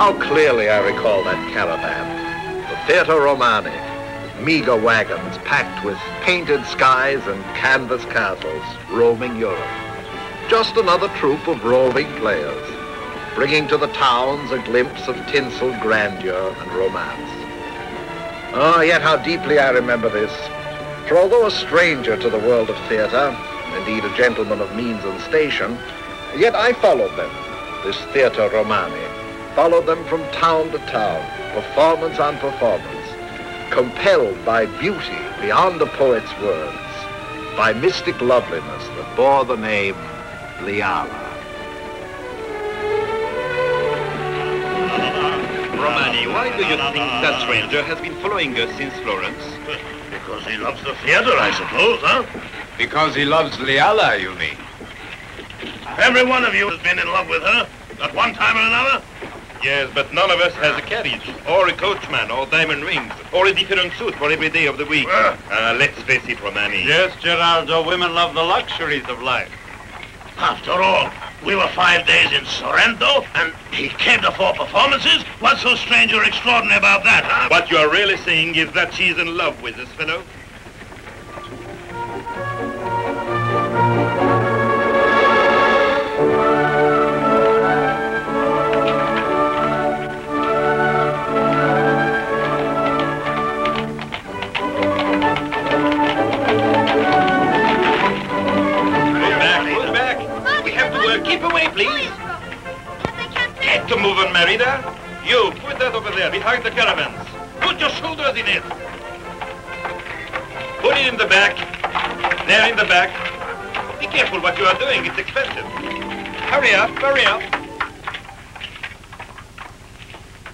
How clearly I recall that caravan, the Theatre Romani, with meager wagons packed with painted skies and canvas castles roaming Europe. Just another troupe of roving players, bringing to the towns a glimpse of tinsel grandeur and romance. Oh, yet how deeply I remember this. For although a stranger to the world of theatre, indeed a gentleman of means and station, yet I followed them, this Theatre Romani, followed them from town to town, performance on performance, compelled by beauty beyond a poet's words, by mystic loveliness that bore the name Liala. Romani, why do you think that stranger has been following us since Florence? Because he loves the theater, I suppose, huh? Because he loves Liala, you mean? Every one of you has been in love with her, at one time or another. Yes, but none of us has a carriage, or a coachman, or diamond rings, or a different suit for every day of the week. Let's face it, Romani. Yes, Geraldo, women love the luxuries of life. After all, we were 5 days in Sorrento, and he came to 4 performances. What's so strange or extraordinary about that, huh? What you are really saying is that she's in love with this fellow? Keep away, please. Get to moving, Merida. You, put that over there, behind the caravans. Put your shoulders in it. Put it in the back. There in the back. Be careful what you are doing. It's expensive. Hurry up, hurry up.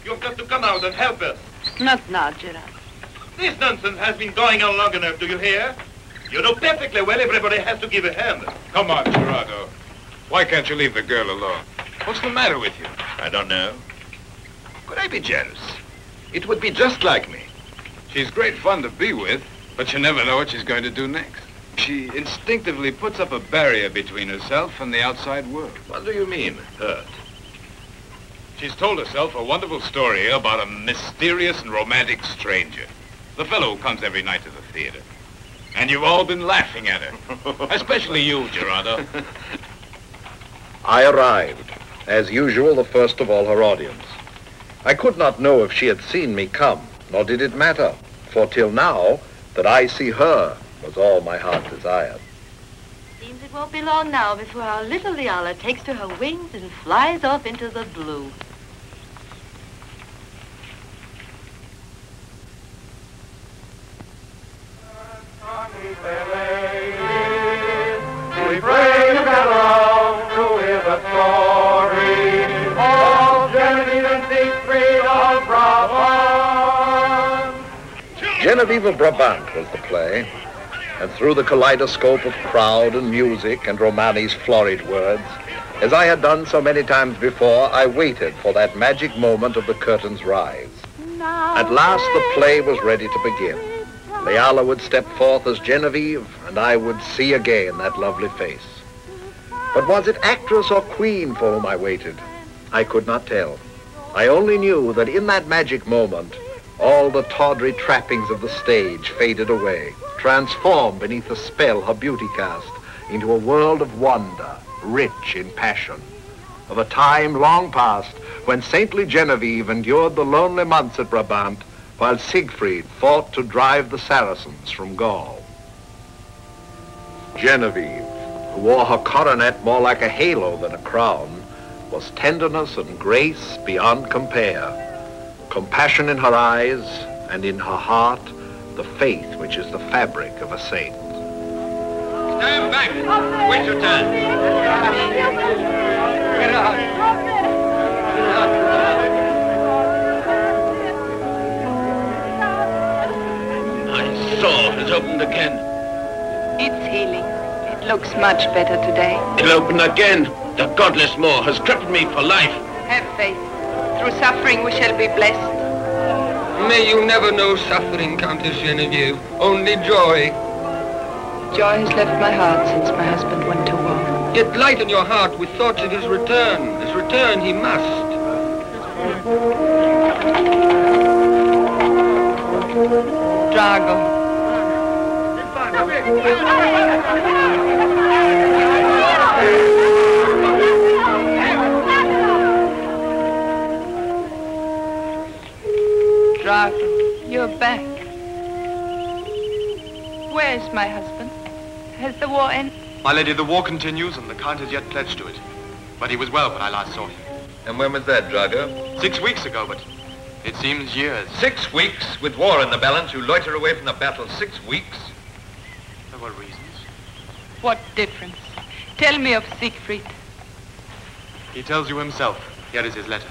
You've got to come out and help us. Not now, Gerard. This nonsense has been going on long enough, do you hear? You know perfectly well everybody has to give a hand. Come on, Gerardo. Why can't you leave the girl alone? What's the matter with you? I don't know. Could I be jealous? It would be just like me. She's great fun to be with, but you never know what she's going to do next. She instinctively puts up a barrier between herself and the outside world. What do you mean, hurt? She's told herself a wonderful story about a mysterious and romantic stranger. The fellow who comes every night to the theater. And you've all been laughing at her. Especially you, Gerardo. I arrived, as usual, the first of all her audience. I could not know if she had seen me come, nor did it matter, for till now, that I see her was all my heart desired. Seems it won't be long now before our little Liala takes to her wings and flies off into the blue. We pray together to hear the story of Genevieve and Siegfried of Brabant. Genevieve of Brabant was the play, and through the kaleidoscope of crowd and music and Romani's florid words, as I had done so many times before, I waited for that magic moment of the curtain's rise. At last the play was ready to begin. Liala would step forth as Genevieve, and I would see again that lovely face. But was it actress or queen for whom I waited? I could not tell. I only knew that in that magic moment, all the tawdry trappings of the stage faded away, transformed beneath the spell her beauty cast into a world of wonder, rich in passion, of a time long past when saintly Genevieve endured the lonely months at Brabant, while Siegfried fought to drive the Saracens from Gaul. Genevieve, who wore her coronet more like a halo than a crown, was tenderness and grace beyond compare, compassion in her eyes, and in her heart, the faith which is the fabric of a saint. Stand back! Wait your turn! Get out! Door has opened again. It's healing. It looks much better today. It'll open again. The godless Moor has crippled me for life. Have faith. Through suffering we shall be blessed. May you never know suffering, Countess Genevieve. Only joy. Joy has left my heart since my husband went to war. Yet lighten your heart with thoughts of his return. His return he must. Drago. Drago, you're back. Where's my husband? Has the war ended? My lady, the war continues and the Count has yet pledged to it. But he was well when I last saw him. And when was that, Drago? 6 weeks ago, but it seems years. 6 weeks? With war in the balance, you loiter away from the battle 6 weeks? There were reasons. What difference? Tell me of Siegfried. He tells you himself. Here is his letter.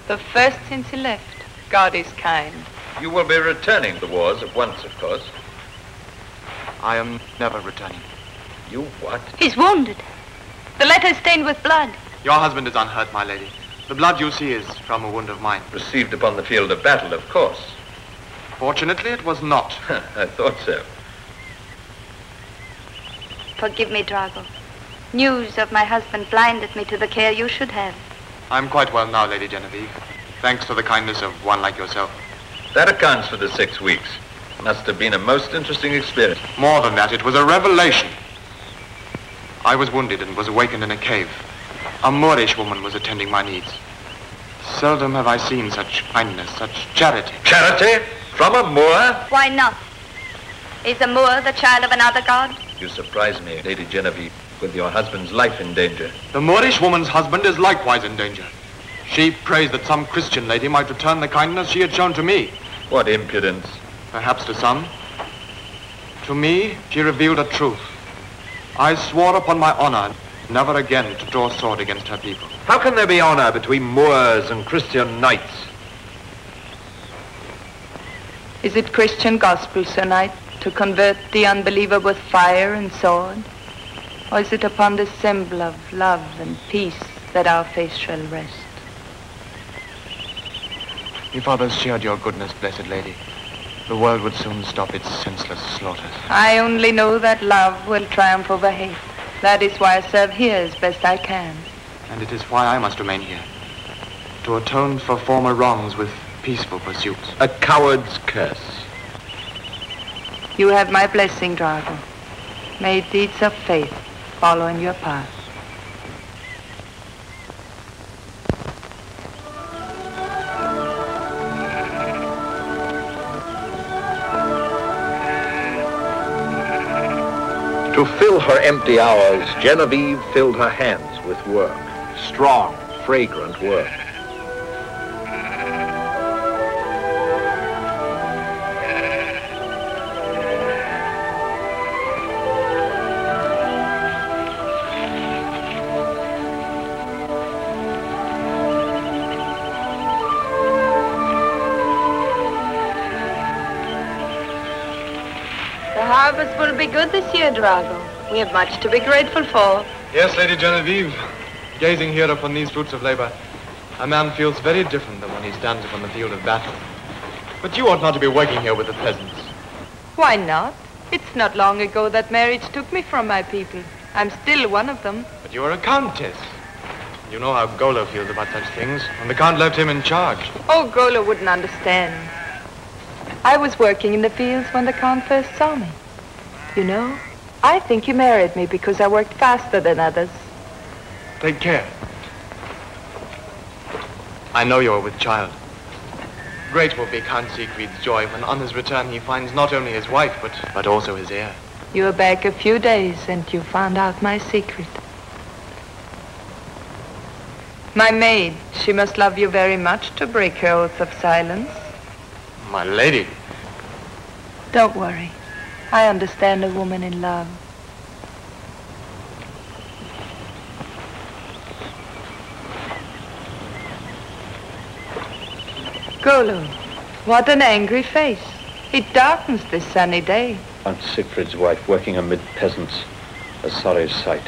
The first since he left. God is kind. You will be returning the wars at once, of course. I am never returning. You what? He's wounded. The letter is stained with blood. Your husband is unhurt, my lady. The blood you see is from a wound of mine. Received upon the field of battle, of course. Fortunately, it was not. I thought so. Forgive me, Drago. News of my husband blinded me to the care you should have. I'm quite well now, Lady Genevieve. Thanks to the kindness of one like yourself. That accounts for the 6 weeks. Must have been a most interesting experience. More than that, it was a revelation. I was wounded and was awakened in a cave. A Moorish woman was attending my needs. Seldom have I seen such kindness, such charity. Charity? From a Moor? Why not? Is a Moor the child of another god? You surprise me, Lady Genevieve, with your husband's life in danger. The Moorish woman's husband is likewise in danger. She prays that some Christian lady might return the kindness she had shown to me. What impudence. Perhaps to some. To me, she revealed a truth. I swore upon my honor never again to draw sword against her people. How can there be honor between Moors and Christian knights? Is it Christian gospel, Sir Knight, to convert the unbeliever with fire and sword? Or is it upon the symbol of love and peace that our faith shall rest? If others shared your goodness, blessed lady, the world would soon stop its senseless slaughters. I only know that love will triumph over hate. That is why I serve here as best I can. And it is why I must remain here, to atone for former wrongs with peaceful pursuits. A coward's curse. You have my blessing, Drago. May deeds of faith follow in your path. To fill her empty hours, Genevieve filled her hands with work. Strong, fragrant work. The harvest will be good this year, Drago. We have much to be grateful for. Yes, Lady Genevieve. Gazing here upon these fruits of labor, a man feels very different than when he stands upon the field of battle. But you ought not to be working here with the peasants. Why not? It's not long ago that marriage took me from my people. I'm still one of them. But you are a countess. You know how Golo feels about such things, and the Count left him in charge. Oh, Golo wouldn't understand. I was working in the fields when the Count first saw me. You know, I think he married me because I worked faster than others. Take care. I know you are with child. Great will be Count Siegfried's joy when on his return he finds not only his wife, but also his heir. You were back a few days and you found out my secret. My maid, she must love you very much to break her oath of silence. My lady. Don't worry. I understand a woman in love. Golo, what an angry face. It darkens this sunny day. Aunt Siegfried's wife working amid peasants. A sorry sight.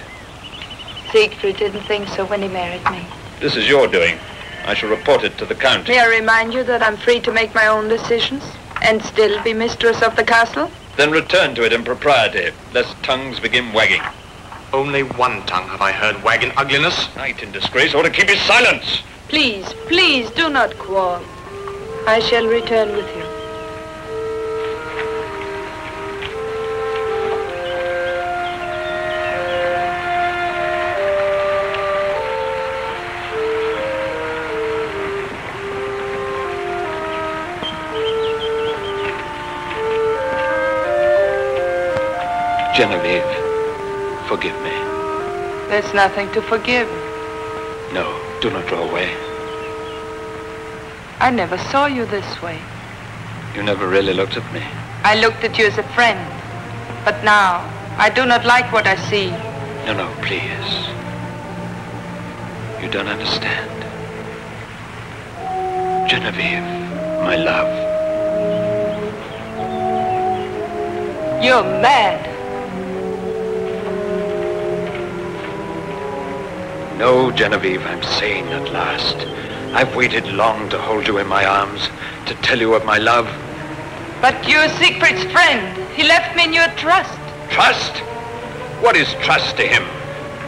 Siegfried didn't think so when he married me. This is your doing. I shall report it to the Count. May I remind you that I'm free to make my own decisions and still be mistress of the castle? Then return to it in propriety, lest tongues begin wagging. Only one tongue have I heard wag in ugliness. Knight in disgrace ought to keep his silence. Please, please do not quarrel. I shall return with you. Genevieve, forgive me. There's nothing to forgive. No, do not draw away. I never saw you this way. You never really looked at me. I looked at you as a friend. But now, I do not like what I see. No, no, please. You don't understand. Genevieve, my love. You're mad. No, Genevieve, I'm sane at last. I've waited long to hold you in my arms, to tell you of my love. But you're Siegfried's friend. He left me in your trust. Trust? What is trust to him?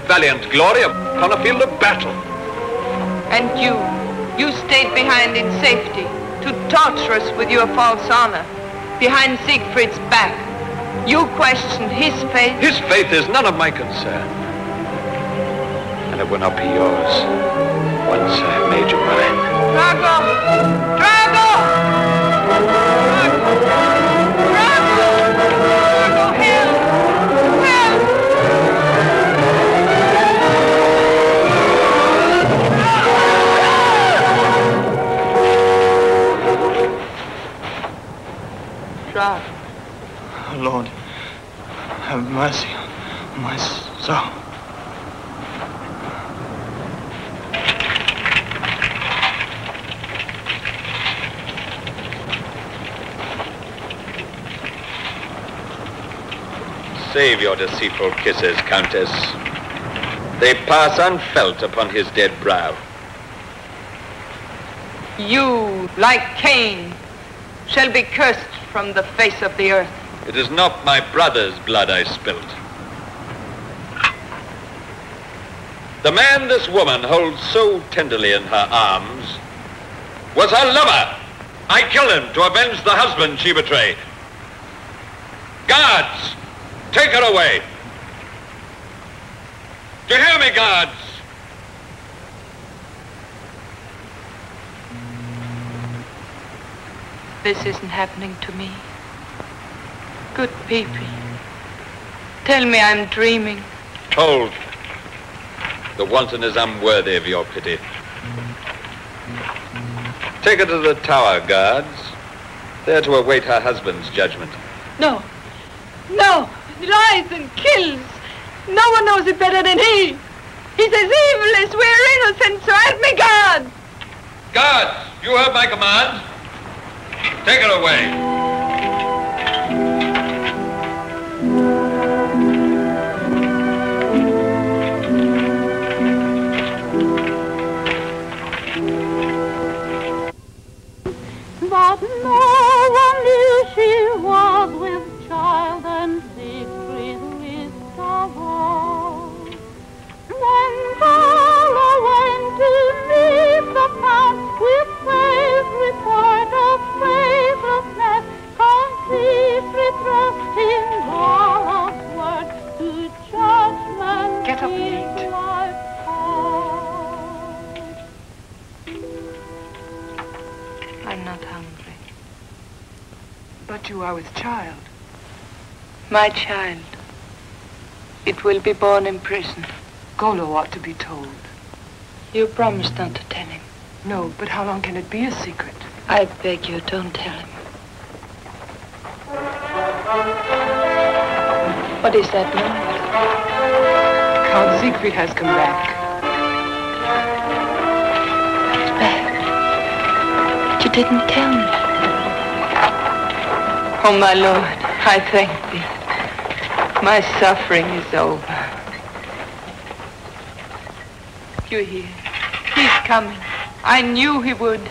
Valiant glory upon a field of battle. And you stayed behind in safety to torture us with your false honor, behind Siegfried's back. You questioned his faith. His faith is none of my concern. And it will not be yours once I have made you mine. Drago! Drago! Drago! Drago, help! Help! Drago. Lord, have mercy on my soul. Save your deceitful kisses, Countess. They pass unfelt upon his dead brow. You, like Cain, shall be cursed from the face of the earth. It is not my brother's blood I spilt. The man this woman holds so tenderly in her arms was her lover. I killed him to avenge the husband she betrayed. Guards, take her away. Do you hear me, guards? This isn't happening to me. Good people, tell me I'm dreaming. Hold. The wanton is unworthy of your pity. Take her to the tower, guards. There to await her husband's judgment. No. No. He lies and kills. No one knows it better than he. He's as evil as we're innocent, so help me God. Guards, you heard my command. Take her away. But no one knew she was with child and Siegfried with Tavor. When Carla went to leave the path with faith report of faithlessness, come Siegfried thrust in Vala's word to judgment. Get up and eat. I'm not hungry. But you are with child. My child. It will be born in prison. Golo ought to be told. You promised not to tell him. No, but how long can it be a secret? I beg you, don't tell him. What is that noise? Count Siegfried has come back. You didn't tell me. Oh, my Lord, I thank thee. My suffering is over. You hear? He's coming. I knew he would.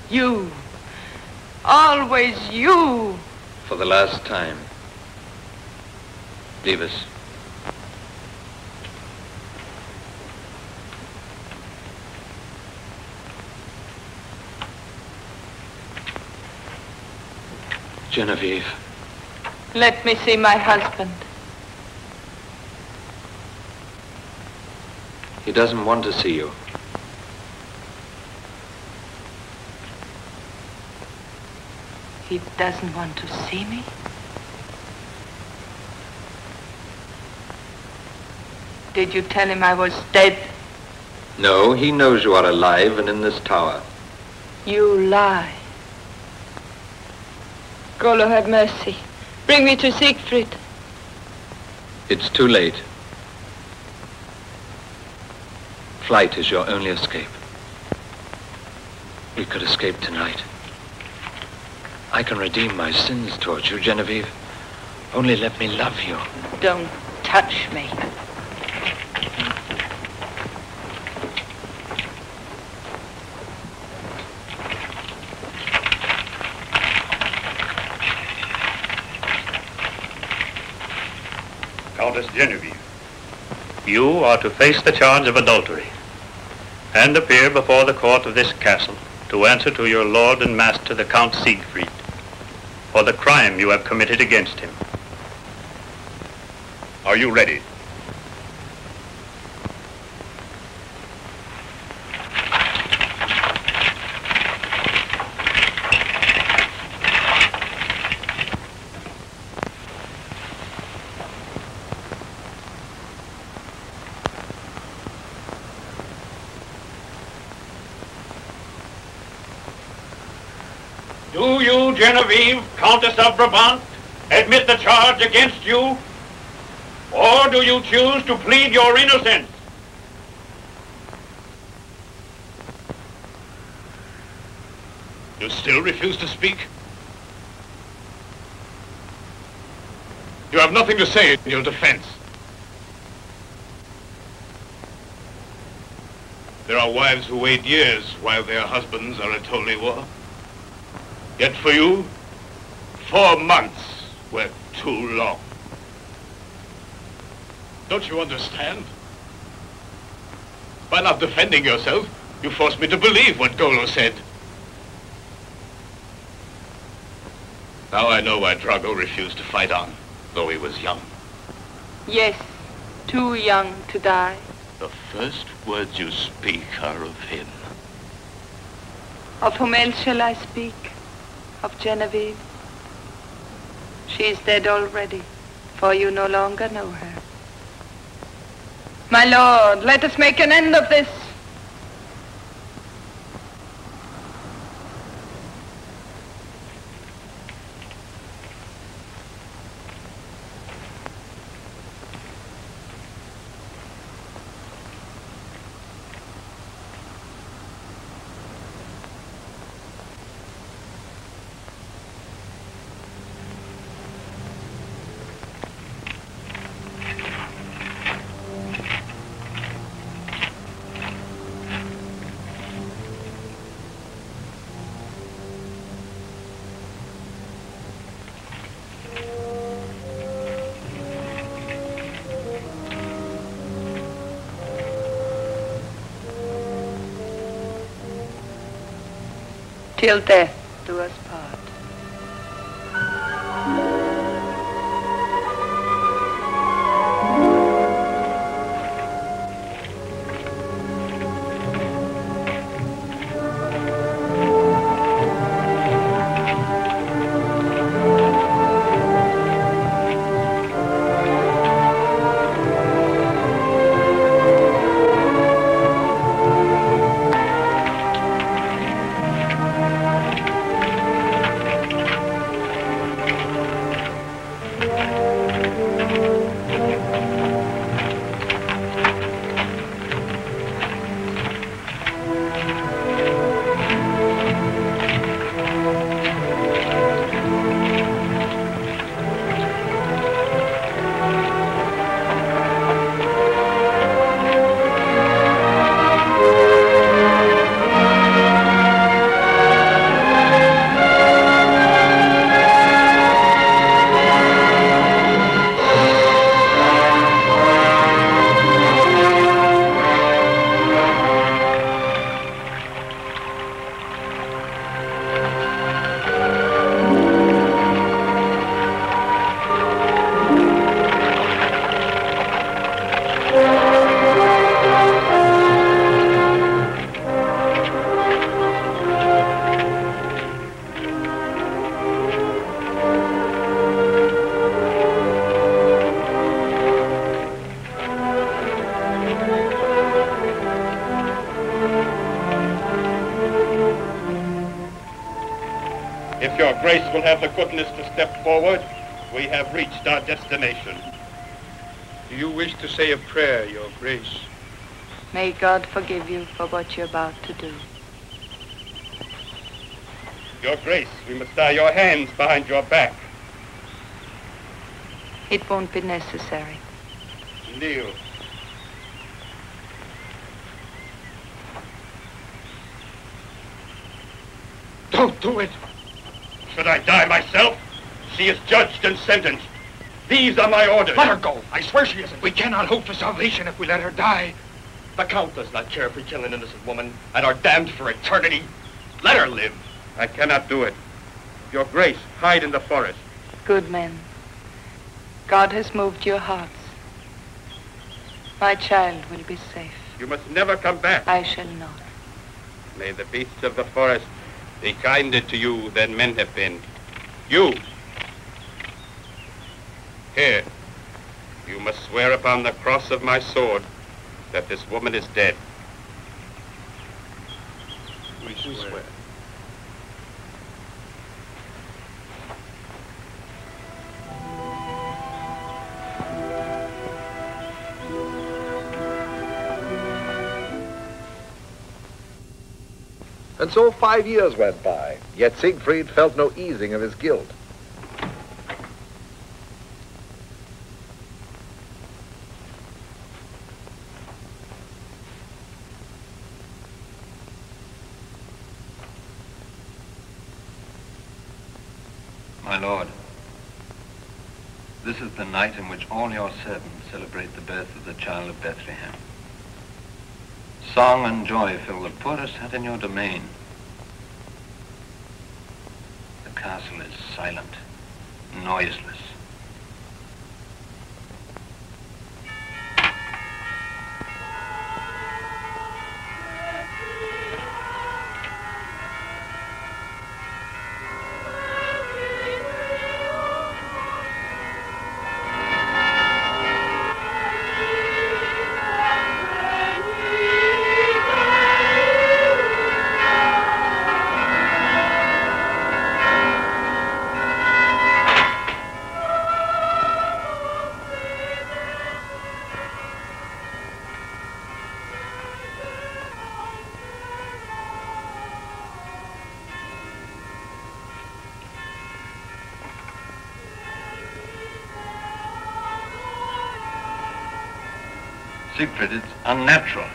You. Always you. For the last time. Leave us. Genevieve. Let me see my husband. He doesn't want to see you. He doesn't want to see me? Did you tell him I was dead? No, he knows you are alive and in this tower. You lie. Golo, have mercy. Bring me to Siegfried. It's too late. Flight is your only escape. We could escape tonight. I can redeem my sins towards you, Genevieve. Only let me love you. Don't touch me. Countess Genevieve, you are to face the charge of adultery and appear before the court of this castle to answer to your lord and master, the Count Siegfried, for the crime you have committed against him. Are you ready? Do you, Genevieve, Countess of Brabant, admit the charge against you? Or do you choose to plead your innocence? You still refuse to speak? You have nothing to say in your defense. There are wives who wait years while their husbands are at holy war. Yet for you, 4 months were too long. Don't you understand? By not defending yourself, you forced me to believe what Golo said. Now I know why Drago refused to fight on, though he was young. Yes, too young to die. The first words you speak are of him. Of whom else shall I speak? Of Genevieve? She is dead already, for you no longer know her. My lord, let us make an end of this. Till death do us part. Grace will have the goodness to step forward. We have reached our destination. Do you wish to say a prayer, Your Grace? May God forgive you for what you're about to do. Your Grace, we must tie your hands behind your back. It won't be necessary. Kneel. Don't do it. Should I die myself? She is judged and sentenced. These are my orders. Let her go. I swear she isn't. We cannot hope for salvation if we let her die. The Count does not care for killing an innocent woman and are damned for eternity. Let her live. I cannot do it. Your Grace, hide in the forest. Good men. God has moved your hearts. My child will be safe. You must never come back. I shall not. May the beasts of the forest be kinder to you than men have been. You. Here. You must swear upon the cross of my sword that this woman is dead. We swear. And so 5 years went by, yet Siegfried felt no easing of his guilt. My lord, this is the night in which all your servants celebrate the birth of the child of Bethlehem. Song and joy fill the poorest hut in your domain. The castle is silent, noiseless. Siegfried, it's unnatural.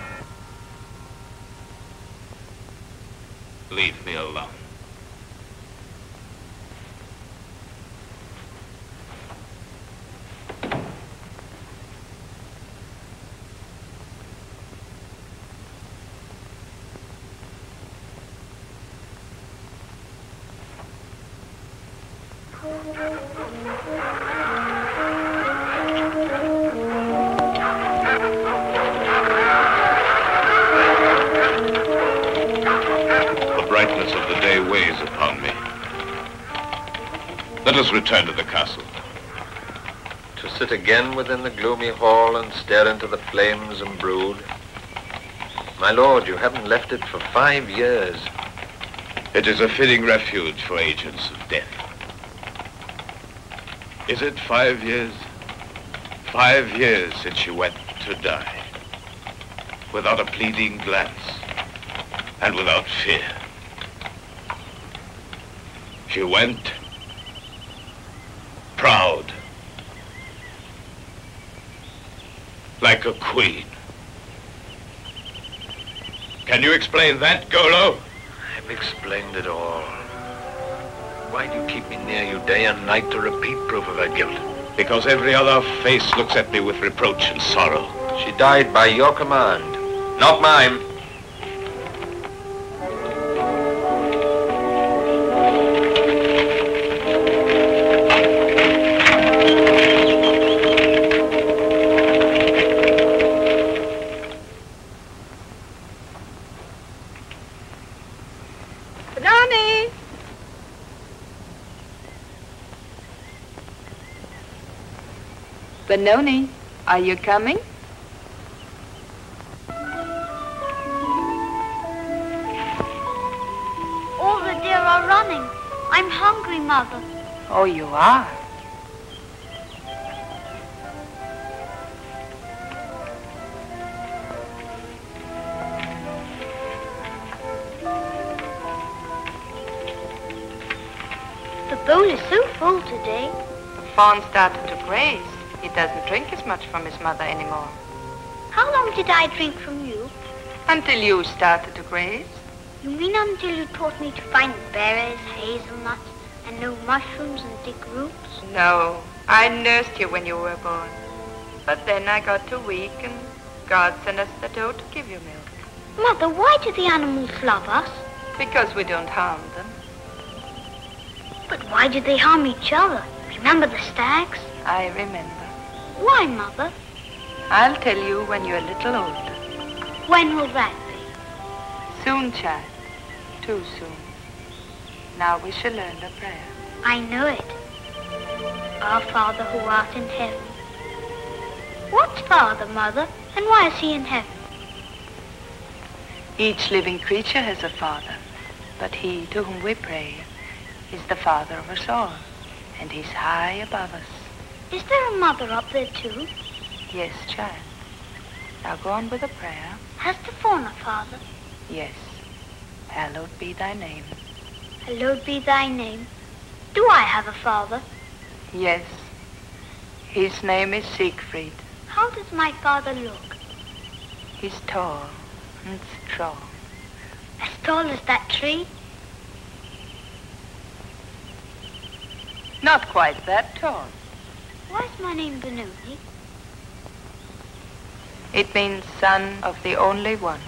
Leave me alone. Let us return to the castle. To sit again within the gloomy hall and stare into the flames and brood. My lord, you haven't left it for 5 years. It is a fitting refuge for agents of death. Is it 5 years? 5 years since she went to die. Without a pleading glance and without fear. She went proud, like a queen. Can you explain that, Golo? I've explained it all. Why do you keep me near you day and night to repeat proof of her guilt? Because every other face looks at me with reproach and sorrow. She died by your command, not mine. Benoni, are you coming? All the deer are running. I'm hungry, Mother. Oh, you are? The bowl is so full today. Fawn started to graze. He doesn't drink as much from his mother anymore. How long did I drink from you? Until you started to graze. You mean until you taught me to find berries, hazelnuts, and know mushrooms and dig roots? No, I nursed you when you were born. But then I got too weak and God sent us the doe to give you milk. Mother, why do the animals love us? Because we don't harm them. But why do they harm each other? Remember the stags? I remember. Why, Mother? I'll tell you when you're a little older. When will that be? Soon, child. Too soon. Now we shall learn the prayer. I know it. Our Father who art in heaven. What's Father, Mother? And why is he in heaven? Each living creature has a father, but he to whom we pray is the Father of us all, and he's high above us. Is there a mother up there too? Yes, child. Now go on with the prayer. Has the fawn a father? Yes. Hallowed be thy name. Hallowed be thy name. Do I have a father? Yes. His name is Siegfried. How does my father look? He's tall and strong. As tall as that tree? Not quite that tall. Why is my name Benoni? It means son of the only one.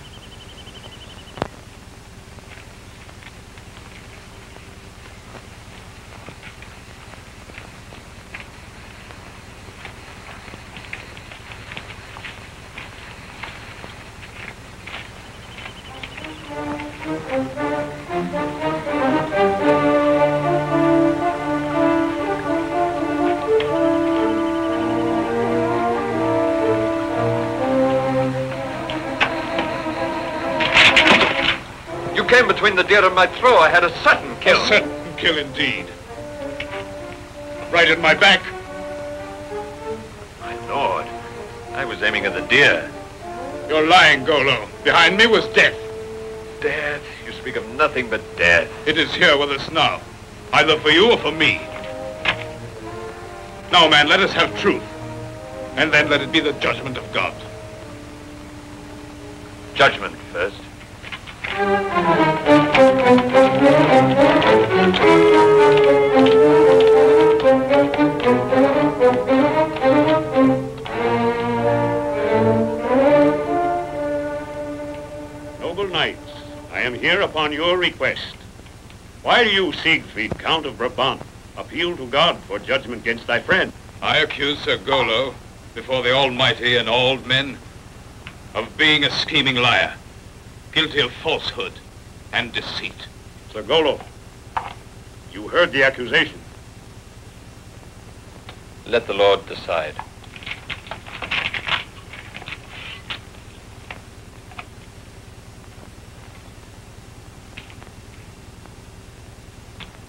Between the deer and my throw, I had a sudden kill. A sudden kill indeed. Right at my back. My lord, I was aiming at the deer. You're lying, Golo. Behind me was death. Death? You speak of nothing but death. It is here with us now. Either for you or for me. Now, man, let us have truth. And then let it be the judgment of God. Judgment first. Noble knights, I am here upon your request. While you, Siegfried, Count of Brabant, appeal to God for judgment against thy friend, I accuse Sir Golo, before the Almighty and all men, of being a scheming liar, guilty of falsehood and deceit. Sir Golo, you heard the accusation. Let the Lord decide.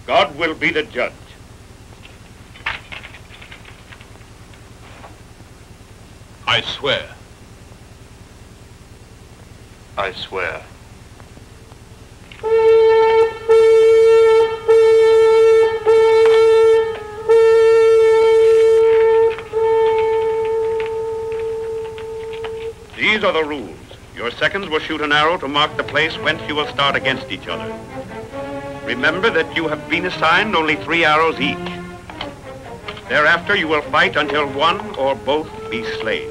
God will be the judge. I swear. I swear. These are the rules. Your seconds will shoot an arrow to mark the place whence you will start against each other. Remember that you have been assigned only 3 arrows each. Thereafter you will fight until one or both be slain.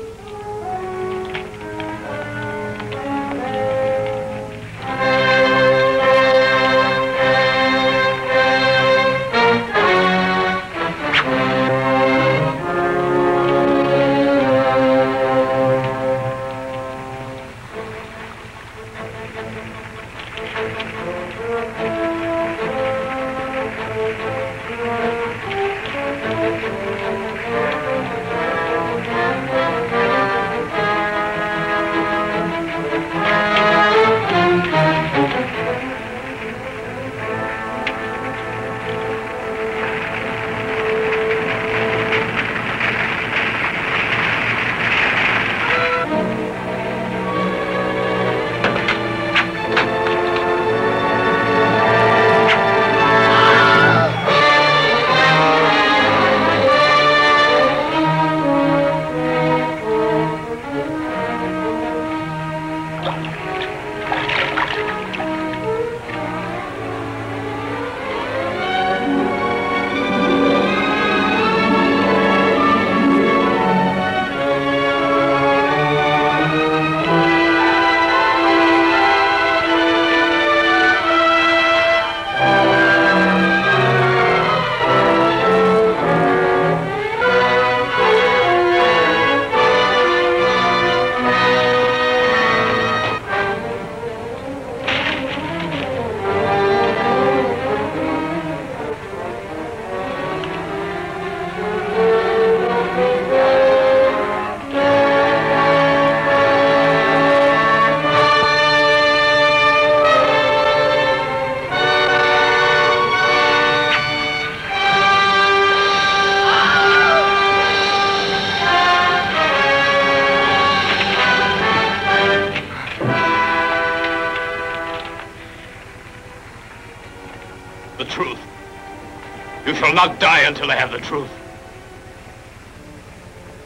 You shall not die until I have the truth.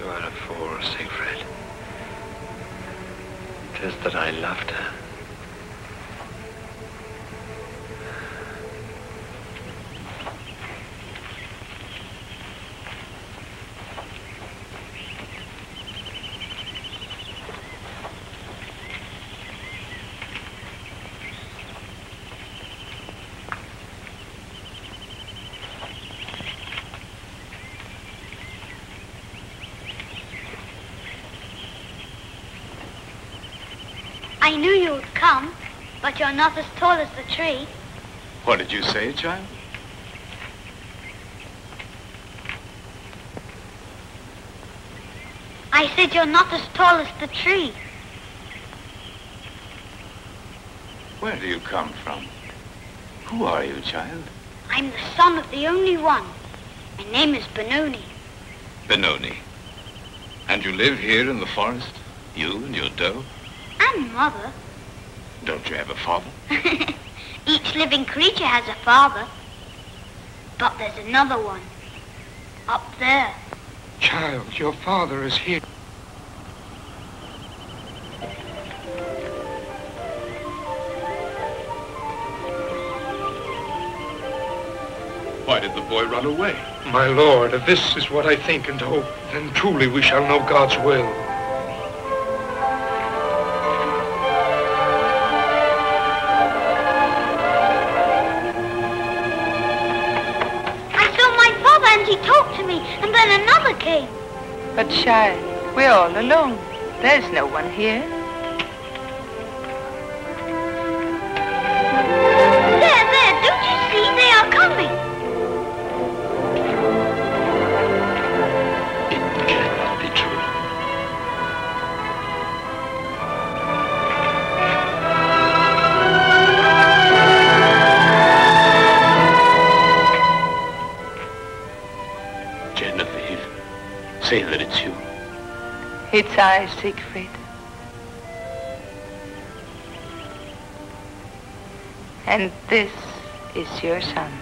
You are a fool, Siegfried. It is that I loved her. I knew you would come, but you're not as tall as the tree. What did you say, child? I said you're not as tall as the tree. Where do you come from? Who are you, child? I'm the son of the only one. My name is Benoni. Benoni. And you live here in the forest? You and your doe? And Mother. Don't you have a father? Each living creature has a father. But there's another one. Up there. Child, your father is here. Why did the boy run away? My lord, if this is what I think and hope, then truly we shall know God's will. He talked to me, and then another came. But child, we're all alone. There's no one here. There, don't you see? They are coming. It cannot be true. Say that it's you. It's I, Siegfried. And this is your son.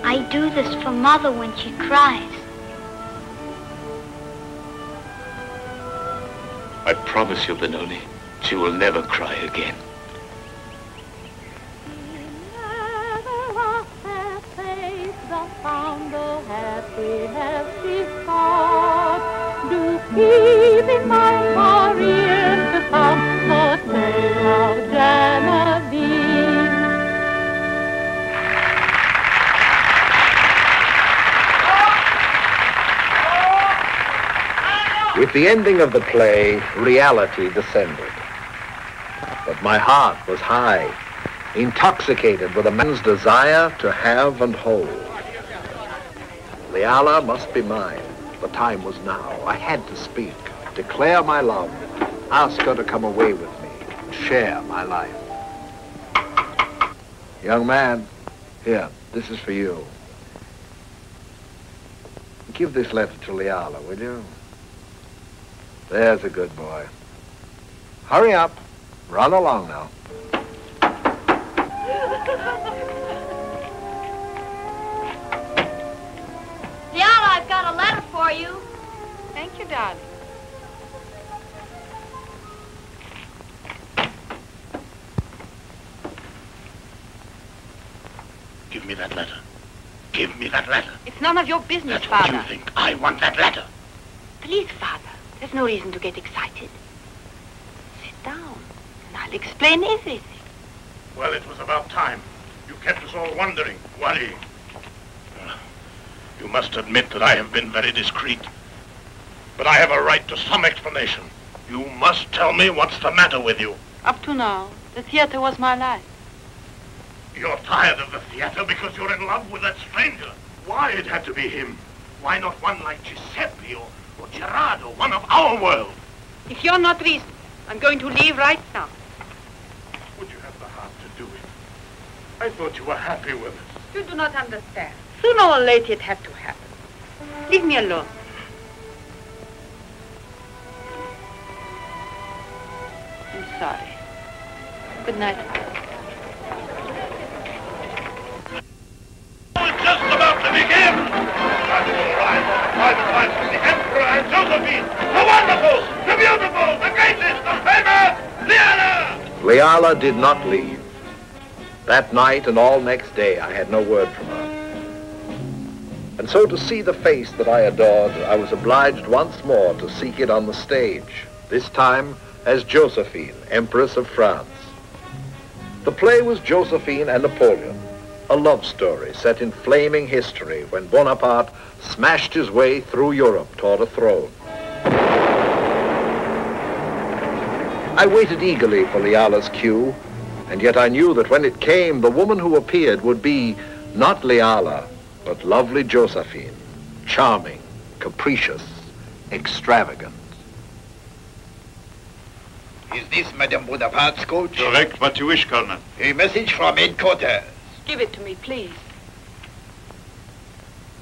I do this for Mother when she cries. I promise you, Benoni, she will never cry again. Keep in mind our ears to come the tale of Genevieve. With the ending of the play, reality descended. But my heart was high, intoxicated with a man's desire to have and hold. Leala must be mine. The time was now. I had to speak, declare my love, ask her to come away with me, and share my life. Young man, here, this is for you. Give this letter to Leala, will you? There's a good boy. Hurry up. Run along now. Leala, I've got a letter for you. Thank you, darling. Give me that letter. Give me that letter. It's none of your business, That's Father. what you think. I want that letter. Please, Father, there's no reason to get excited. Sit down, and I'll explain everything. Well, it was about time. You kept us all wondering, worrying. You must admit that I have been very discreet. But I have a right to some explanation. You must tell me what's the matter with you. Up to now, the theater was my life. You're tired of the theater because you're in love with that stranger. Why it had to be him? Why not one like Giuseppe or Gerardo, one of our world? If you're not reasonable, I'm going to leave right now. Would you have the heart to do it? I thought you were happy with it. You do not understand. Sooner or later it had to happen. Leave me alone. I'm sorry. Good night. It's just about to begin. Time to arrive on private life with the Emperor and Josephine. The wonderful, the beautiful, the greatest, the famous Liala! Liala did not leave. That night and all next day, I had no word from her. And so to see the face that I adored, I was obliged once more to seek it on the stage, this time as Josephine, Empress of France. The play was Josephine and Napoleon, a love story set in flaming history when Bonaparte smashed his way through Europe toward a throne. I waited eagerly for Liala's cue, and yet I knew that when it came, the woman who appeared would be not Liala, but lovely Josephine, charming, capricious, extravagant. Is this Madame Bonaparte's coach? Correct. What you wish, Colonel. A message from headquarters. Give it to me, please.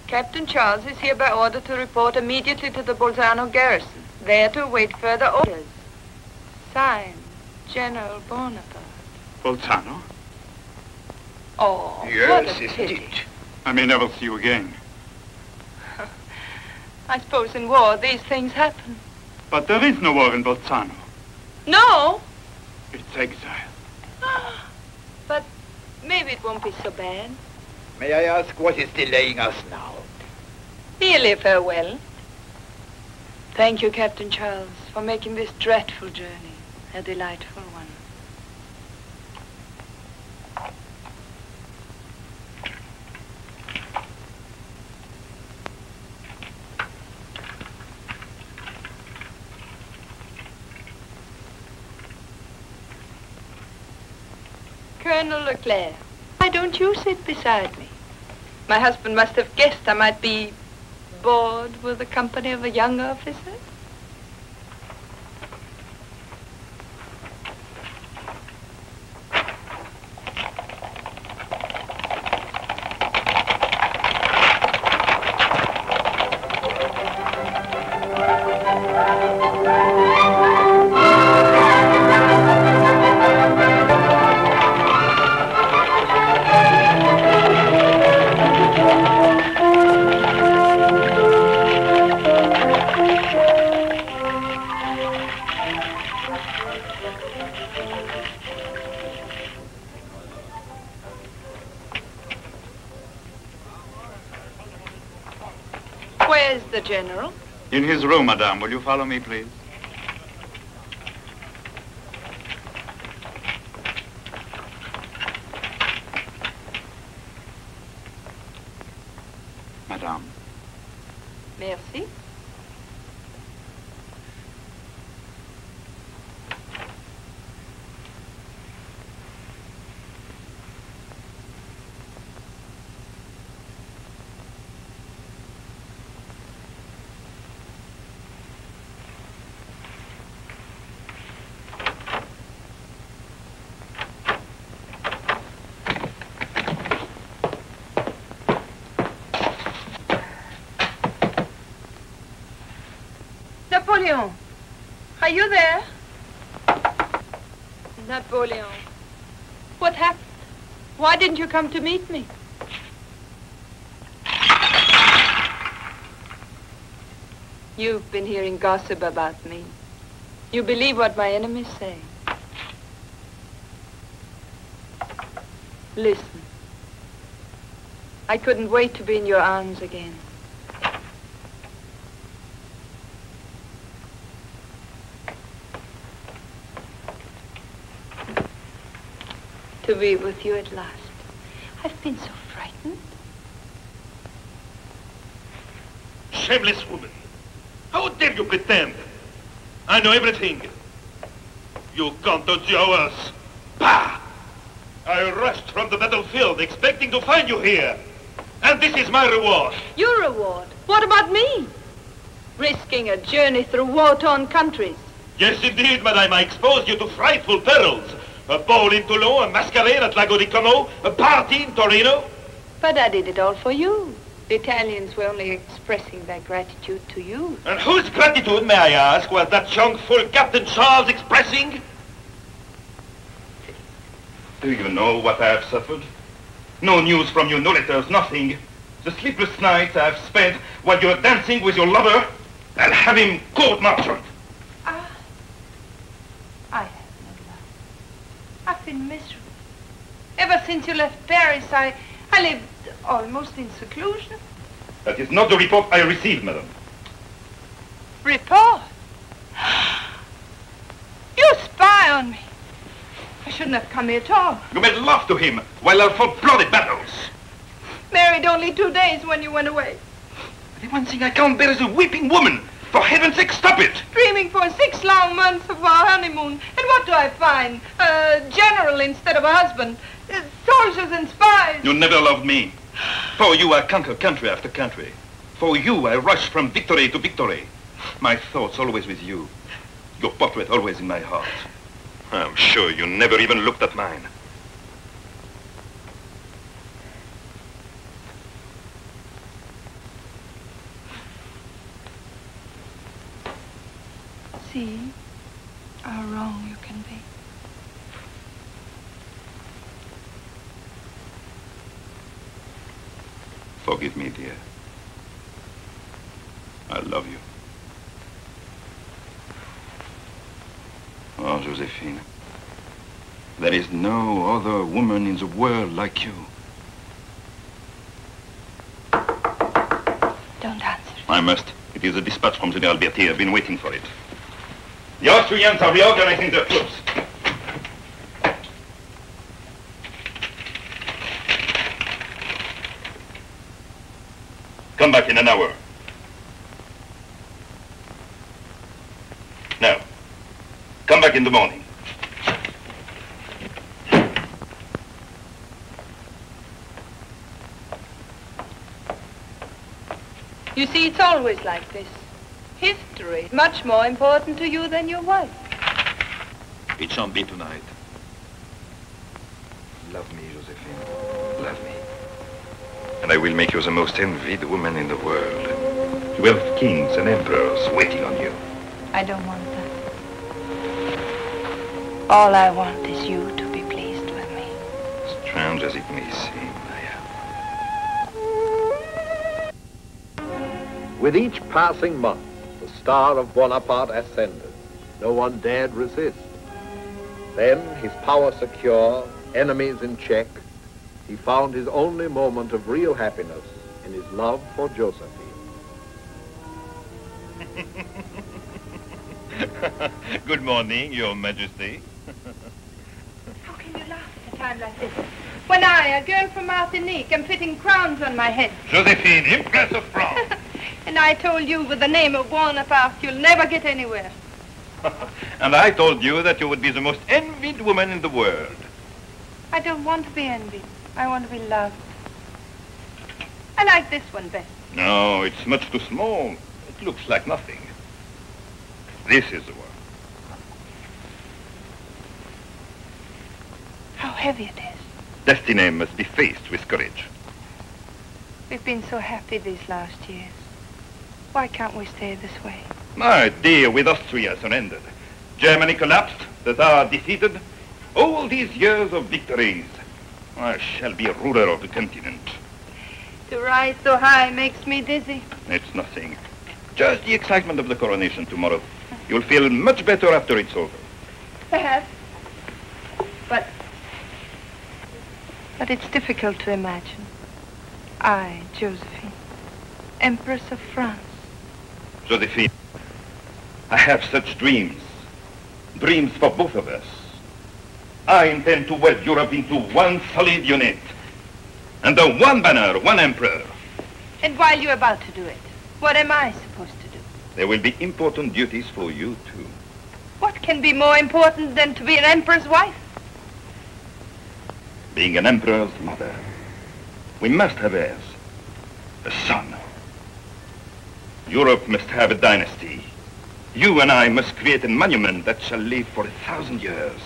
Captain Charles is hereby ordered to report immediately to the Bolzano garrison, there to await further orders. Signed, General Bonaparte. Bolzano? Oh, what Yes, a isn't pity. it? I may never see you again. I suppose in war these things happen. But there is no war in Bolzano. No, It's exile. but maybe it won't be so bad. May I ask what is delaying us now? Merely farewell. Thank you, Captain Charles, for making this dreadful journey a delightful one. Colonel Leclerc, why don't you sit beside me? My husband must have guessed I might be bored with the company of a young officer. Where's the general? In his room, madame. Will you follow me, please? Madame. Merci. Napoleon, are you there? Napoleon, what happened? Why didn't you come to meet me? You've been hearing gossip about me. You believe what my enemies say. Listen. I couldn't wait to be in your arms again. To be with you at last. I've been so frightened. Shameless woman. How dare you pretend? I know everything. You can't outdo us. Bah! I rushed from the battlefield expecting to find you here. And this is my reward. Your reward? What about me? Risking a journey through war-torn countries. Yes, indeed, madame. I exposed you to frightful perils. A ball in Toulon, a masquerade at Lago di Como, a party in Torino. But I did it all for you. The Italians were only expressing their gratitude to you. And whose gratitude, may I ask, was that young fool Captain Charles expressing? Do you know what I have suffered? No news from you, no letters, nothing. The sleepless nights I have spent while you were dancing with your lover, I'll have him court-martialed. I have no love. I've been miserable. Ever since you left Paris, I lived almost in seclusion. That is not the report I received, madam. Report? You spy on me. I shouldn't have come here at all. You made love to him while I fought bloody battles. Married only 2 days when you went away. The one thing I can't bear is a weeping woman. For heaven's sake, stop it! Dreaming for 6 long months of our honeymoon. And what do I find? A general instead of a husband. Soldiers and spies. You never loved me. For you, I conquer country after country. For you, I rush from victory to victory. My thoughts always with you. Your portrait always in my heart. I'm sure you never even looked at mine. See how wrong you can be. Forgive me, dear. I love you. Oh, Josephine. There is no other woman in the world like you. Don't answer. I must. It is a dispatch from General Berthier. I've been waiting for it. The Austrians are reorganizing their troops. Come back in an hour. Now, come back in the morning. You see, it's always like this. History is much more important to you than your wife. It shan't be tonight. Love me, Josephine. Love me. And I will make you the most envied woman in the world. You have kings and emperors waiting on you. I don't want that. All I want is you to be pleased with me. Strange as it may seem, With each passing month, the star of Bonaparte ascended. No one dared resist. Then, his power secure, enemies in check, he found his only moment of real happiness in his love for Josephine. Good morning, Your Majesty. How can you laugh at a time like this? When I, a girl from Martinique, am fitting crowns on my head. Josephine, Empress of France. And I told you with the name of Bonaparte, you'll never get anywhere. And I told you that you would be the most envied woman in the world. I don't want to be envied. I want to be loved. I like this one best. No, it's much too small. It looks like nothing. This is the one. How heavy it is. Destiny must be faced with courage. We've been so happy these last years. Why can't we stay this way? My dear, with Austria surrendered, Germany collapsed, the Tsar defeated, all these years of victories, I shall be ruler of the continent. To rise so high makes me dizzy. It's nothing. Just the excitement of the coronation tomorrow. You'll feel much better after it's over. Perhaps. But it's difficult to imagine. I, Josephine, Empress of France. Josephine, I have such dreams. Dreams for both of us. I intend to wed Europe into one solid unit. Under one banner, one emperor. And while you're about to do it, what am I supposed to do? There will be important duties for you, too. What can be more important than to be an emperor's wife? Being an emperor's mother. We must have heirs. A son. Europe must have a dynasty. You and I must create a monument that shall live for 1,000 years.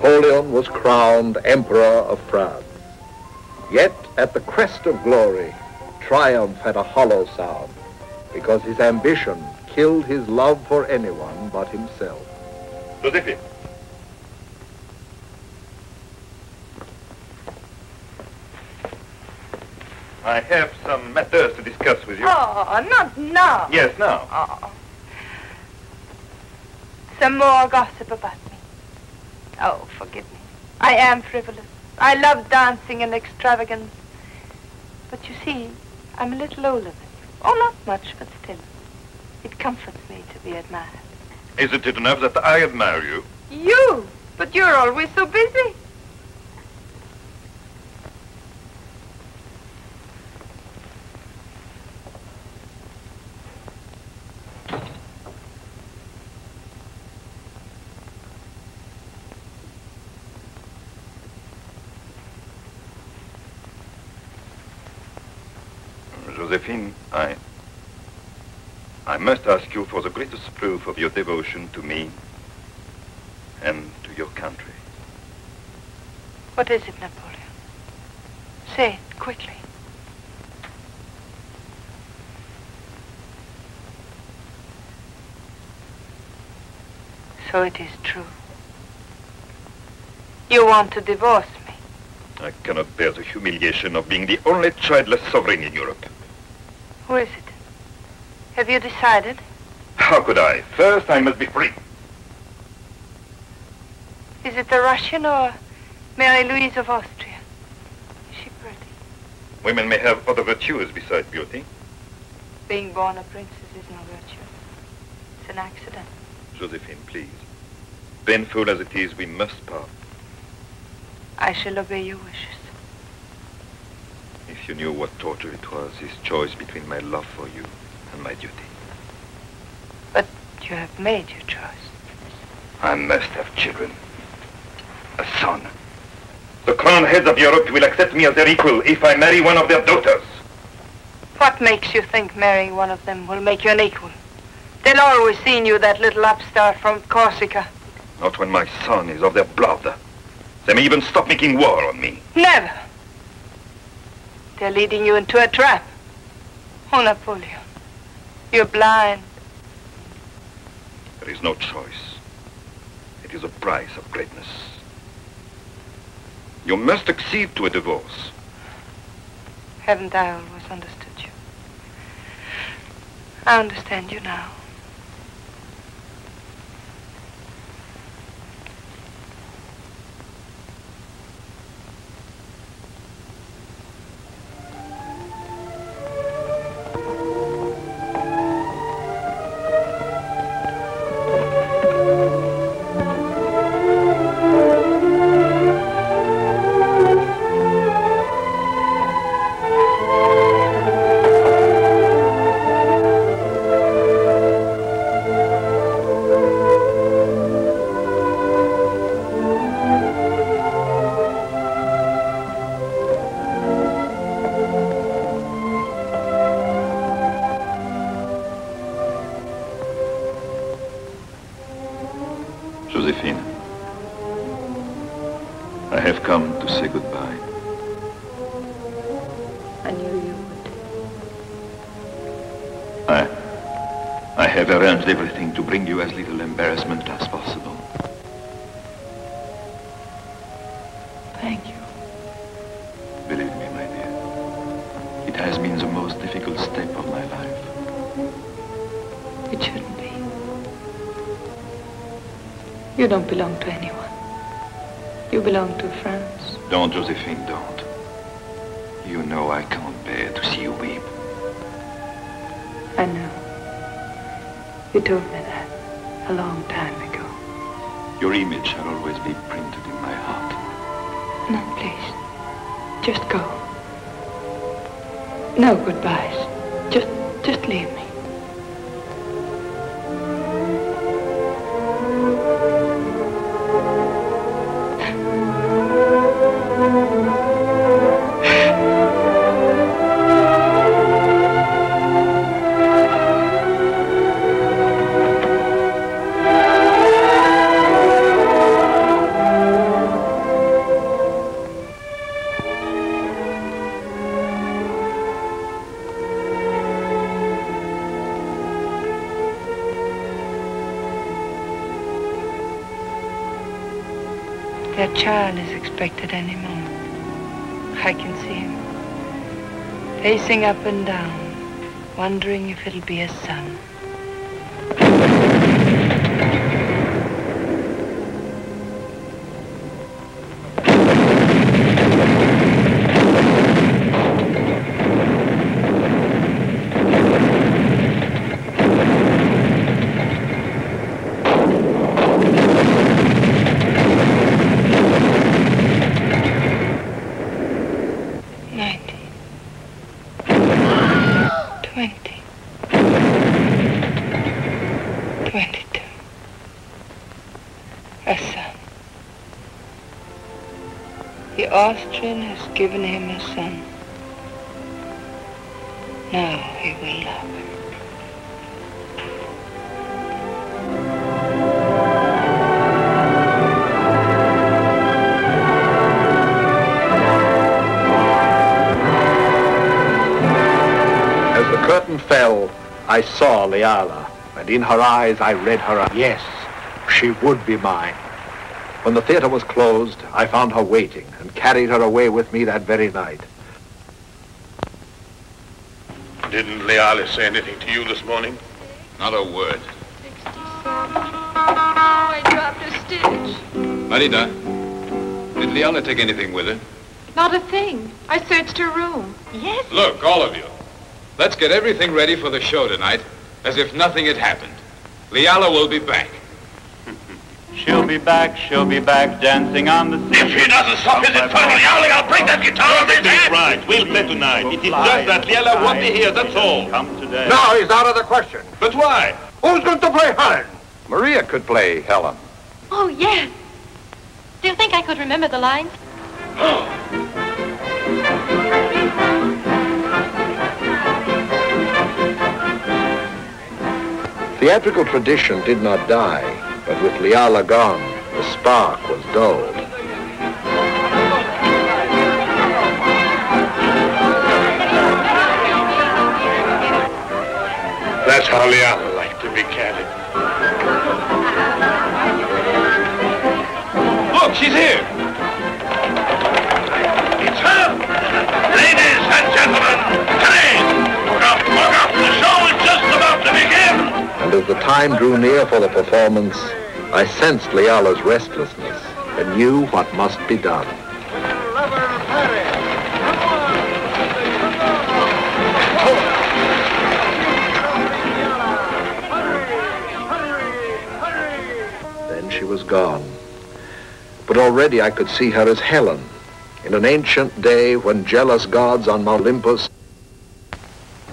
Napoleon was crowned Emperor of France. Yet at the crest of glory, triumph had a hollow sound, because his ambition killed his love for anyone but himself. Josephine. I have some matters to discuss with you. Oh, not now. Yes, now. Oh. Some more gossip about me. Oh, forgive me. I am frivolous. I love dancing and extravagance. But you see, I'm a little older than you. Oh, not much, but still. It comforts me to be admired. Isn't it enough that I admire you? You? But you're always so busy. Josephine, I must ask you for the greatest proof of your devotion to me and to your country. What is it, Napoleon? Say it quickly. So it is true. You want to divorce me? I cannot bear the humiliation of being the only childless sovereign in Europe. Who is it? Have you decided? How could I? First, I must be free. Is it the Russian or Mary Louise of Austria? Is she pretty? Women may have other virtues besides beauty. Being born a princess is no virtue. It's an accident. Josephine, please. Painful as it is, we must part. I shall obey your wishes. If you knew what torture it was, this choice between my love for you and my duty. But you have made your choice. I must have children. A son. The crowned heads of Europe will accept me as their equal if I marry one of their daughters. What makes you think marrying one of them will make you an equal? They'll always see in you that little upstart from Corsica. Not when my son is of their blood. They may even stop making war on me. Never. They're leading you into a trap. Oh, Napoleon, you're blind. There is no choice. It is a price of greatness. You must accede to a divorce. Haven't I always understood you? I understand you now. Josephine, I have come to say goodbye. I knew you would. I have arranged everything to bring you as little embarrassment as possible. Thank you. Believe me, my dear, it has been the most difficult step of my life. It shouldn't be. You don't belong to anyone. You belong to France. Don't, Josephine, don't. You know I can't bear to see you weep. I know. You told me that a long time ago. Your image shall always be printed in my heart. No, please. Just go. No goodbyes. Just leave me. Their child is expected any moment. I can see him, pacing up and down, wondering if it'll be a son. The Austrian has given him a son. Now he will love him. As the curtain fell, I saw Liala, and in her eyes I read her, yes, she would be mine. When the theater was closed, I found her waiting and carried her away with me that very night. Didn't Liala say anything to you this morning? Not a word. I dropped a stitch. Marita, did Liala take anything with her? Not a thing. I searched her room. Yes. Look, all of you. Let's get everything ready for the show tonight, as if nothing had happened. Liala will be back. She'll be back, dancing on the sea. If he doesn't stop his infernal yowling, I'll break that guitar on his head! Right, we'll play tonight. It is just that Liala won't be here, that's all. Come today. No, he's out of the question. But why? Who's going to play Helen? Maria could play Helen. Oh, yes. Do you think I could remember the lines? Theatrical tradition did not die, but with Liala gone, the spark was dulled. That's how Liala liked to be catted. Look, she's here. It's her. Ladies and gentlemen, today, look up, the show is just about to begin. And as the time drew near for the performance, I sensed Liala's restlessness and knew what must be done. Then she was gone. But already I could see her as Helen, in an ancient day when jealous gods on Mount Olympus,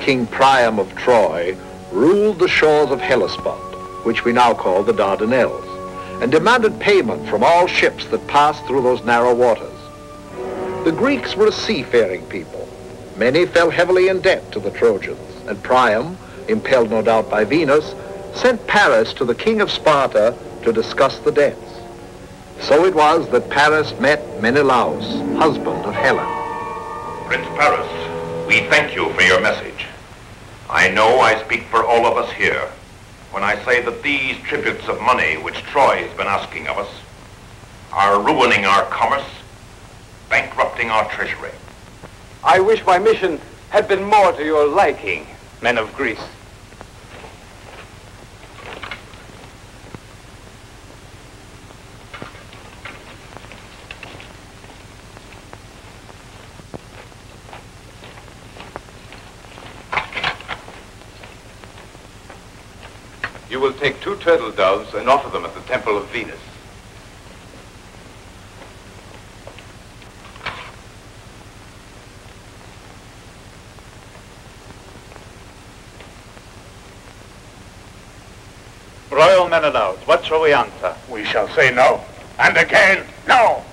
King Priam of Troy, ruled the shores of Hellespont, which we now call the Dardanelles, and demanded payment from all ships that passed through those narrow waters. The Greeks were a seafaring people. Many fell heavily in debt to the Trojans, and Priam, impelled no doubt by Venus, sent Paris to the king of Sparta to discuss the debts. So it was that Paris met Menelaus, husband of Helen. Prince Paris, we thank you for your message. I know I speak for all of us here when I say that these tributes of money which Troy has been asking of us are ruining our commerce, bankrupting our treasury. I wish my mission had been more to your liking, men of Greece. You will take 2 turtle doves and offer them at the temple of Venus. Royal Menelaus, what shall we answer? We shall say no. And again, no.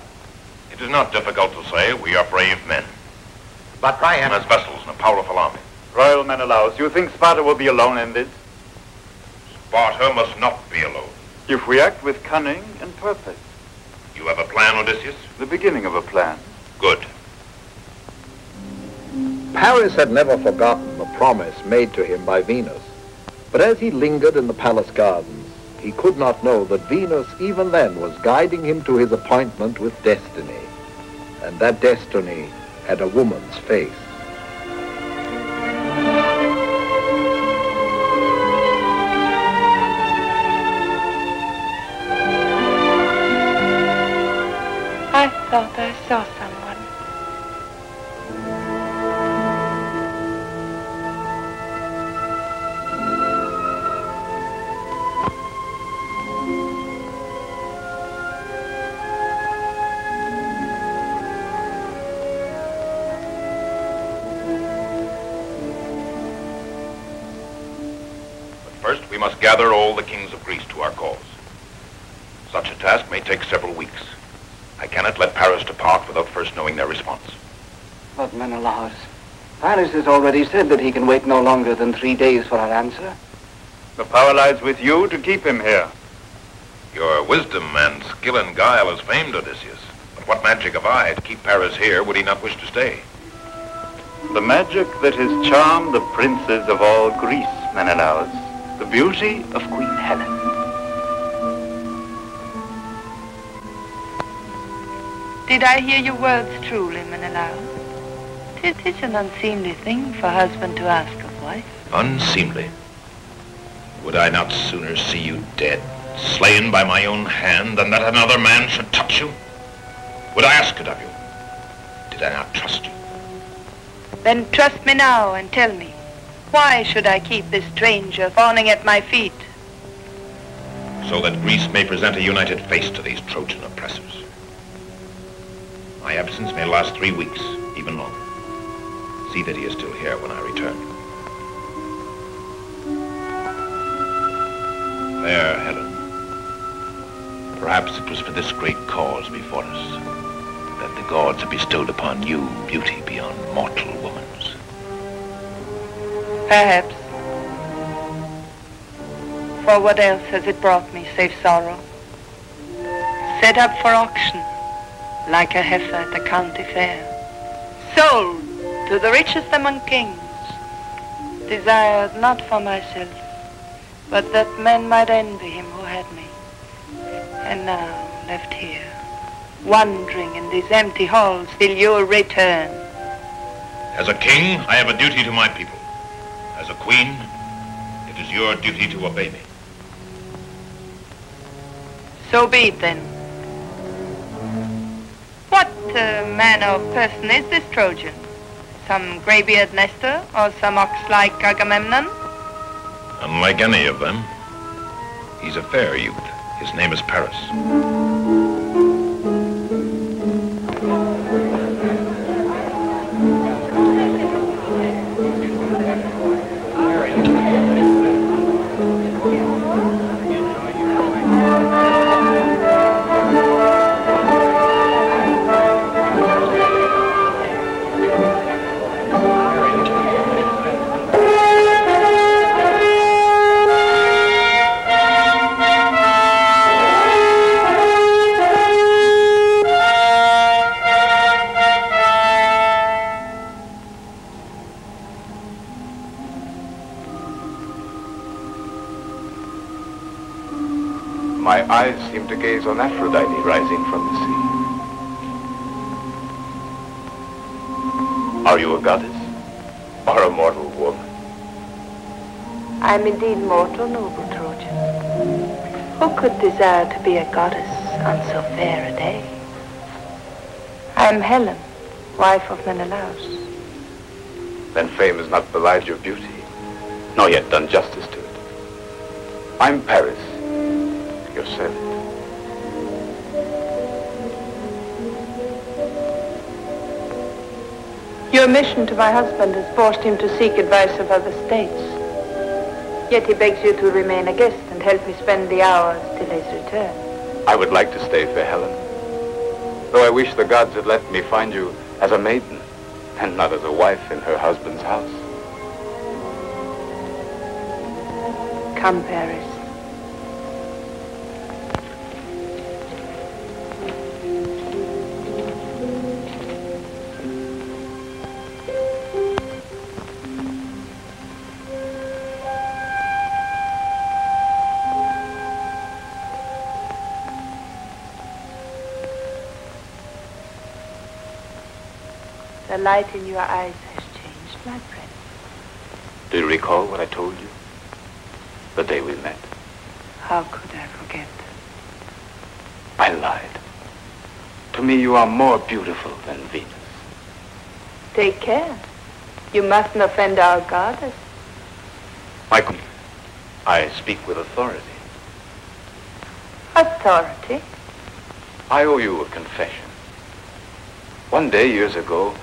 It is not difficult to say we are brave men. But Priam... As vessels in a powerful army. Royal Menelaus, you think Sparta will be alone in this? Sparta must not be alone. If we act with cunning and purpose. You have a plan, Odysseus? The beginning of a plan. Good. Paris had never forgotten the promise made to him by Venus. But as he lingered in the palace gardens, he he could not know that Venus even then was guiding him to his appointment with destiny. And that destiny had a woman's face. I thought I saw someone. First, we must gather all the kings of Greece to our cause. Such a task may take several weeks. I cannot let Paris depart without first knowing their response. But Menelaus, Paris has already said that he can wait no longer than 3 days for our answer. The power lies with you to keep him here. Your wisdom and skill in guile is famed, Odysseus. But what magic have I to keep Paris here would he not wish to stay? The magic that has charmed the princes of all Greece, Menelaus. The beauty of Queen Helen. Did I hear your words truly, Menelaus? 'Tis an unseemly thing for husband to ask of wife. Unseemly. Would I not sooner see you dead, slain by my own hand, than that another man should touch you? Would I ask it of you? Did I not trust you? Then trust me now and tell me, why should I keep this stranger fawning at my feet? So that Greece may present a united face to these Trojan oppressors. My absence may last 3 weeks, even longer. See that he is still here when I return. Fair Helen, perhaps it was for this great cause before us that the gods have bestowed upon you beauty beyond mortal woman's. Perhaps. For what else has it brought me save sorrow? Set up for auction, like a heifer at the county fair. Sold to the richest among kings. Desired not for myself, but that men might envy him who had me. And now left here, wandering in these empty halls till your return. As a king, I have a duty to my people. As a queen, it is your duty to obey me. So be it then. What manner of person is this Trojan? Some grey-beard Nestor, or some ox-like Agamemnon? Unlike any of them, he's a fair youth. His name is Paris. My eyes seem to gaze on Aphrodite rising from the sea. Are you a goddess or a mortal woman? I am indeed mortal, noble Trojan. Who could desire to be a goddess on so fair a day? I am Helen, wife of Menelaus. Then fame has not belied your beauty, nor yet done justice to it. I'm Paris, your servant. Your mission to my husband has forced him to seek advice of other states. Yet he begs you to remain a guest and help me spend the hours till his return. I would like to stay, fair Helen, though I wish the gods had let me find you as a maiden and not as a wife in her husband's house. Come, Paris. The light in your eyes has changed, my friend. Do you recall what I told you? The day we met. How could I forget? I lied. To me, you are more beautiful than Venus. Take care. You mustn't offend our goddess. Michael, I speak with authority. Authority? I owe you a confession. One day, years ago,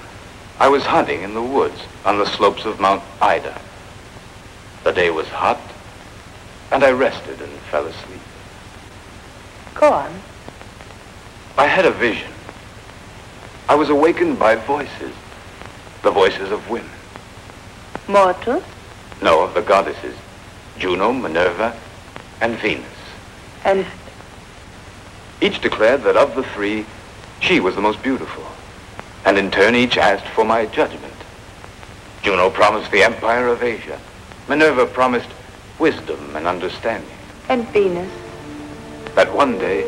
I was hunting in the woods on the slopes of Mount Ida. The day was hot, and I rested and fell asleep. Go on. I had a vision. I was awakened by voices, the voices of women. Mortals? No, of the goddesses, Juno, Minerva, and Venus. And each declared that of the three, she was the most beautiful. And in turn, each asked for my judgment. Juno promised the empire of Asia. Minerva promised wisdom and understanding. And Venus? That one day,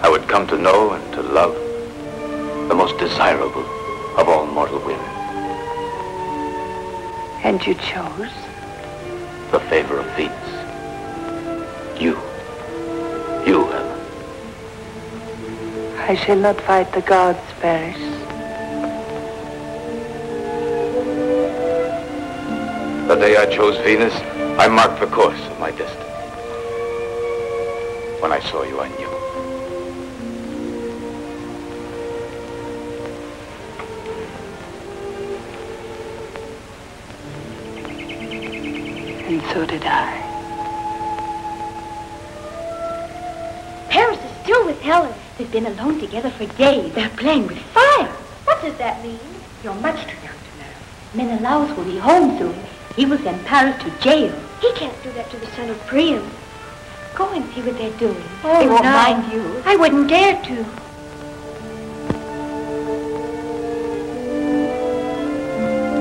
I would come to know and to love the most desirable of all mortal women. And you chose? The favor of Venus. You, Helen. I shall not fight the gods, Paris. The day I chose Venus, I marked the course of my destiny. When I saw you, I knew. And so did I. Paris is still with Helen. They've been alone together for days. They're playing with fire. What does that mean? You're much too young to know. Menelaus will be home soon. He will send Paris to jail. He can't do that to the son of Priam. Go and see what they're doing. Oh, they won't no. mind you. I wouldn't dare to.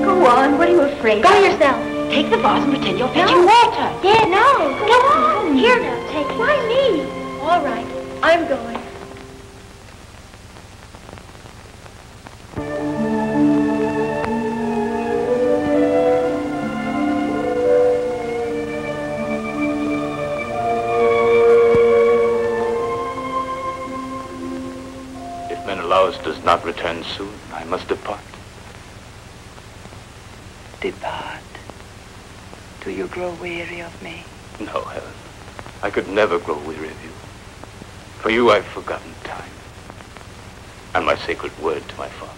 Go on. What are you afraid of? Go yourself. Take the vase and pretend you're fetching water. Yeah, no. Go on. Here now, take it. Why me? All right. I'm going. If Menelaus does not return soon, I must depart. Depart. Do you grow weary of me? No, Helen. I could never grow weary of you. For you, I've forgotten time. And my sacred word to my father.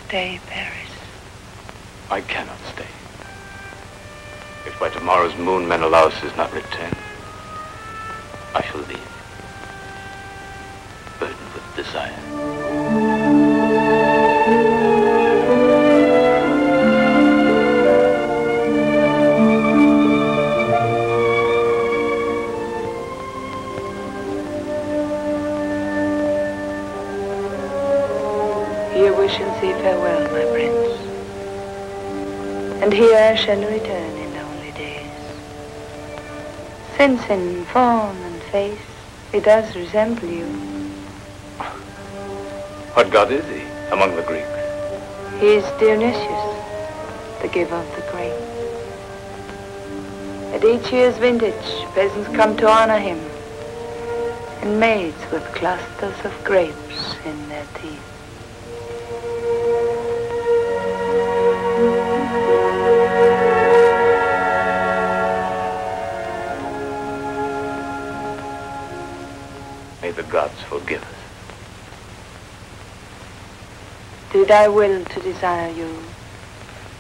Stay, Paris. I cannot stay. If by tomorrow's moon Menelaus does not return, I shall leave. Burdened with desire. Say farewell, my prince. And here I shall return in lonely days. Since in form and face he does resemble you. What god is he among the Greeks? He is Dionysius, the giver of the grain. At each year's vintage, peasants come to honor him, and maids with clusters of grapes in their teeth. May the gods forgive us. Did I will to desire you?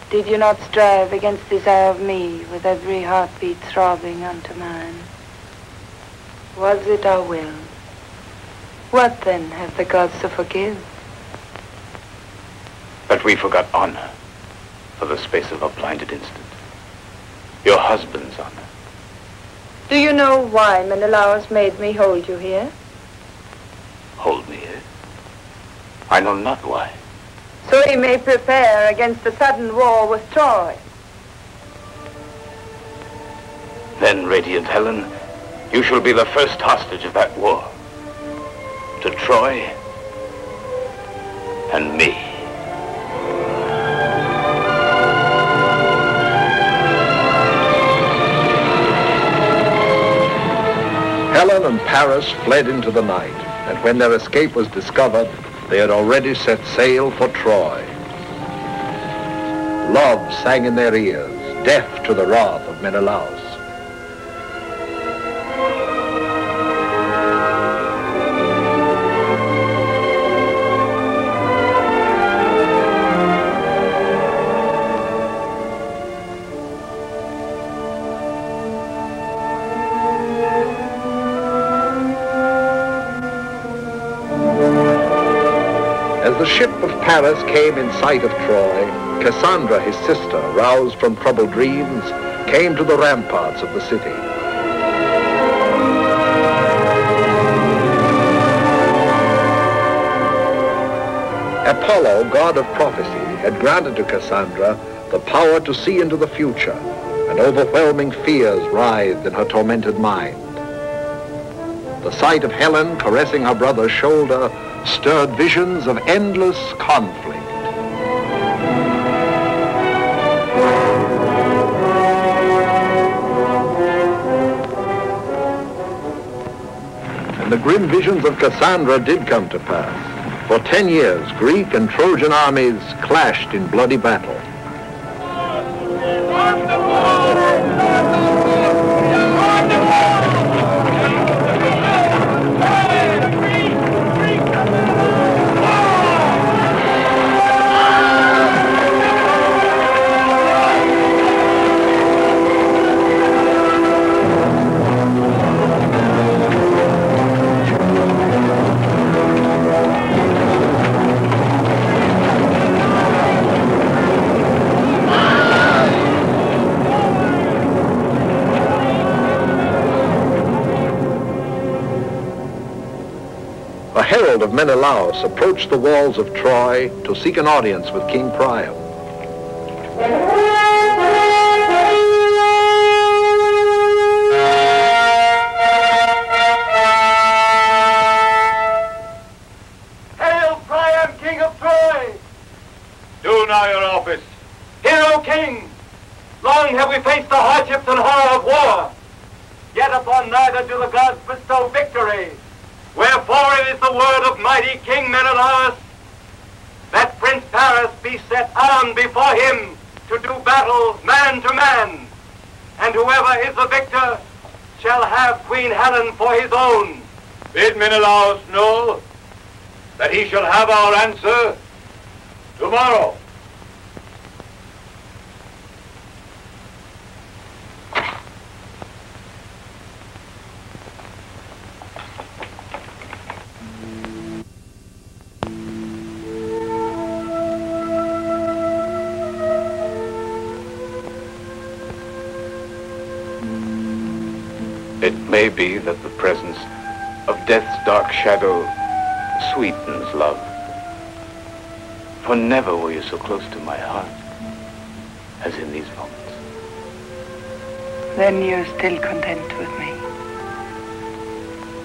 Did you not strive against desire of me with every heartbeat throbbing unto mine? Was it our will? What then have the gods to forgive? That we forgot honor for the space of a blinded instant. Your husband's honor. Do you know why Menelaus made me hold you here? Hold me here? I know not why. So he may prepare against the sudden war with Troy. Then, radiant Helen, you shall be the first hostage of that war. To Troy and me. Helen and Paris fled into the night, and when their escape was discovered, they had already set sail for Troy. Love sang in their ears, deaf to the wrath of Menelaus. As the ship of Paris came in sight of Troy, Cassandra, his sister, roused from troubled dreams, came to the ramparts of the city. Apollo, god of prophecy, had granted to Cassandra the power to see into the future, and overwhelming fears writhed in her tormented mind. The sight of Helen caressing her brother's shoulder stirred visions of endless conflict. And the grim visions of Cassandra did come to pass. For 10 years, Greek and Trojan armies clashed in bloody battle. A herald of Menelaus approached the walls of Troy to seek an audience with King Priam. Hail, Priam, King of Troy! Do now your office. Hear, O King! Long have we faced the hardships and horror of war, yet upon neither do the gods bestow victory. Wherefore it is the word of mighty King Menelaus that Prince Paris be set armed before him to do battle man to man, and whoever is the victor shall have Queen Helen for his own. Bid Menelaus know that he shall have our answer tomorrow. It may be that the presence of death's dark shadow sweetens love. For never were you so close to my heart as in these moments. Then you're still content with me.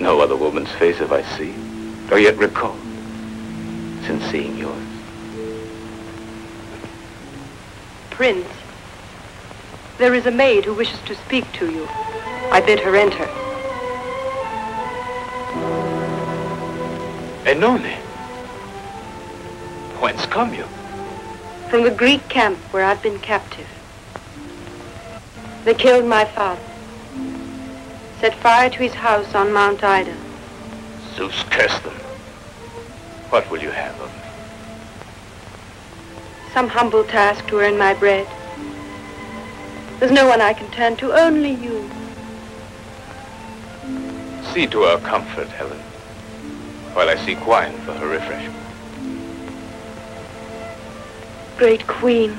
No other woman's face have I seen, or yet recalled, since seeing yours. Prince, there is a maid who wishes to speak to you. I bid her enter. Enone, whence come you? From the Greek camp where I've been captive. They killed my father. Set fire to his house on Mount Ida. Zeus curse them. What will you have of me? Some humble task to earn my bread. There's no one I can turn to, only you. See to our comfort, Helen, while I seek wine for her refreshment. Great Queen.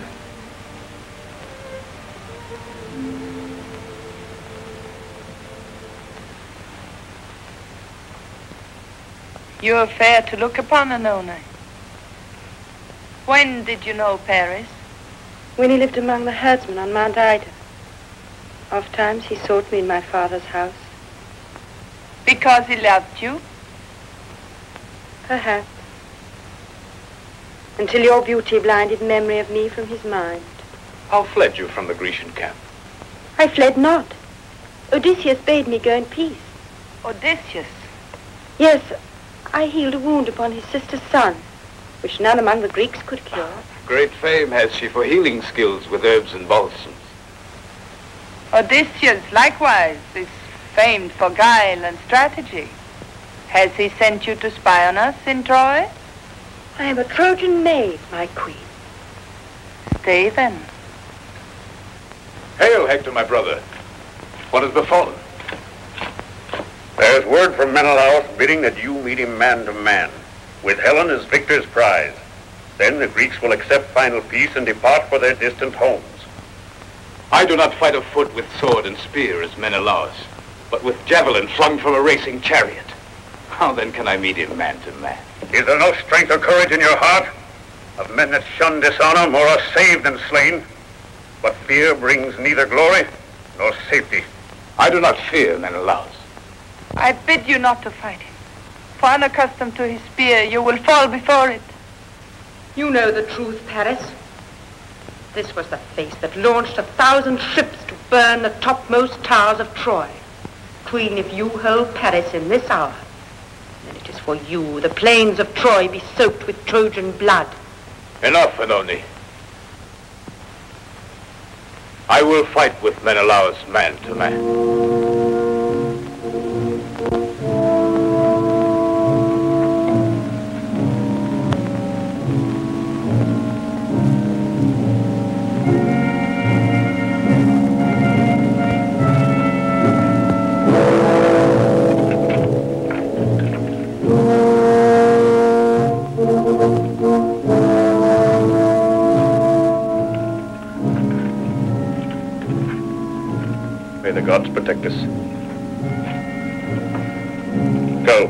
You're fair to look upon, Enone. When did you know Paris? When he lived among the herdsmen on Mount Ida. Ofttimes he sought me in my father's house. Because he loved you? Perhaps. until your beauty blinded memory of me from his mind. How fled you from the Grecian camp? I fled not. Odysseus bade me go in peace. Odysseus? Yes, I healed a wound upon his sister's son, which none among the Greeks could cure. Great fame has she for healing skills with herbs and balsams. Odysseus, likewise, is famed for guile and strategy. Has he sent you to spy on us in Troy? I am a Trojan maid, my queen. Stay then. Hail, Hector, my brother. What has befallen? There's word from Menelaus bidding that you meet him man to man, with Helen as victor's prize. Then the Greeks will accept final peace and depart for their distant homes. I do not fight afoot with sword and spear as Menelaus, but with javelin flung from a racing chariot. How then can I meet him man to man? Is there no strength or courage in your heart? Of men that shun dishonor, more are saved than slain. But fear brings neither glory nor safety. I do not fear Menelaus. I bid you not to fight him. For unaccustomed to his spear, you will fall before it. You know the truth, Paris. This was the face that launched 1,000 ships to burn the topmost towers of Troy. Queen, if you hold Paris in this hour, then it is for you the plains of Troy be soaked with Trojan blood. Enough, Benoni. I will fight with Menelaus man to man. May the gods protect us. Go.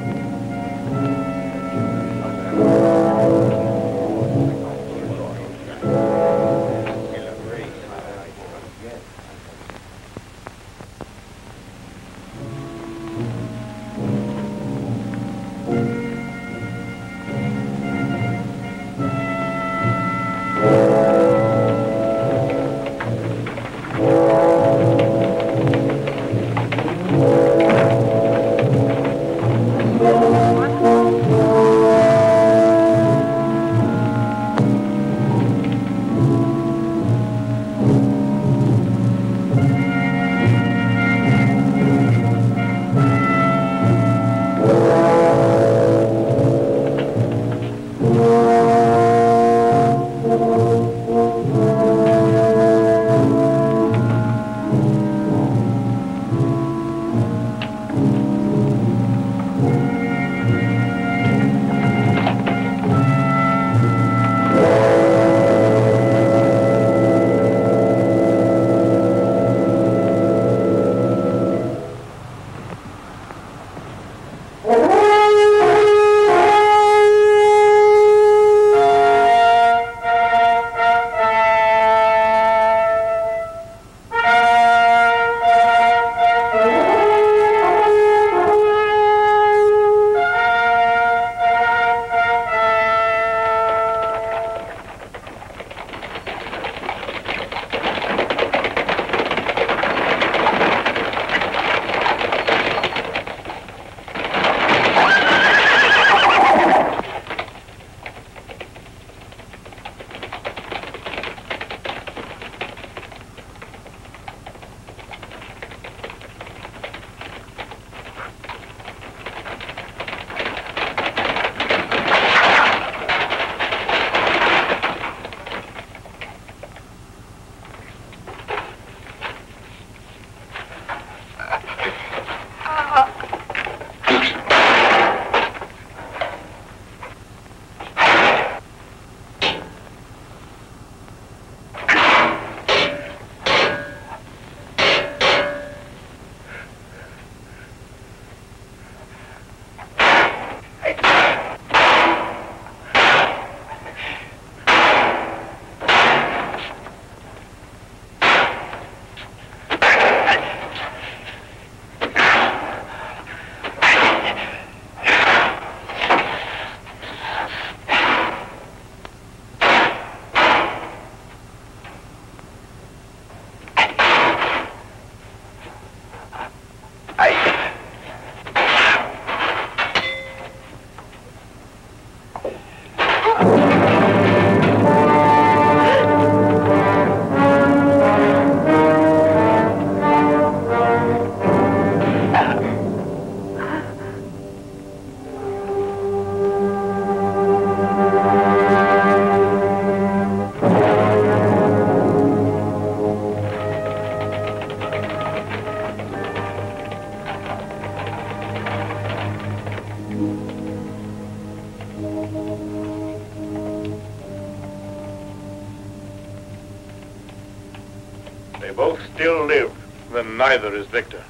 both still live, then neither is victor.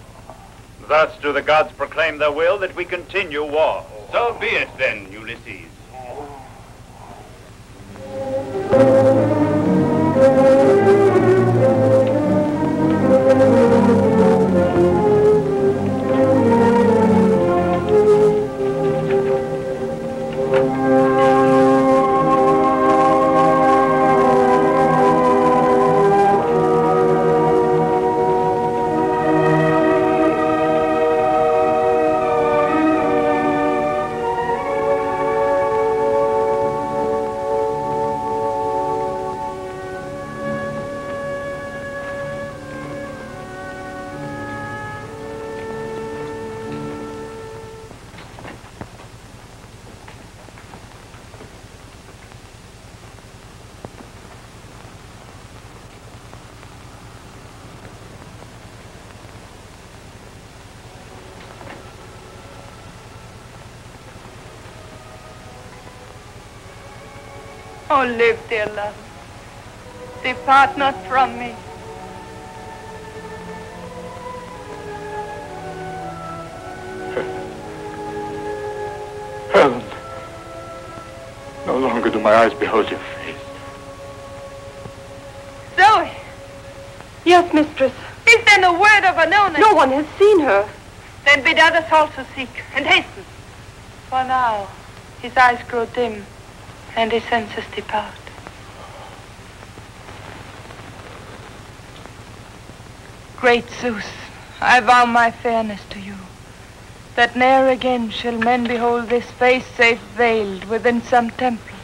Thus do the gods proclaim their will that we continue war. So be it then, Ulysses. Oh, live, dear love. Depart not from me. Helen, no longer do my eyes behold your face. Zoe! Yes, mistress. Is there no word of Anona? No one has seen her. Then bid others also seek, and hasten. For now, his eyes grow dim, and his senses depart. Great Zeus, I vow my fairness to you, that ne'er again shall men behold this face save veiled within some temple.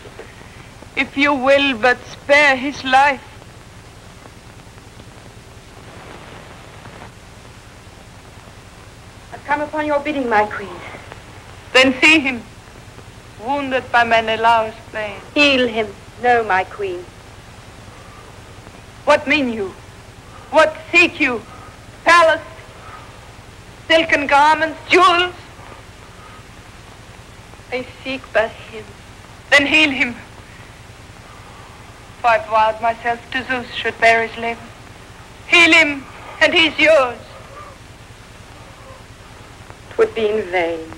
If you will but spare his life. I've come upon your bidding, my queen. Then see him, wounded by Menelaus' blade. Heal him. No, my queen. What mean you? What seek you? Palace, silken garments, jewels? I seek but him. Then heal him. For I've vowed myself to Zeus should bear his labor. Heal him, and he's yours. 'Twould be in vain.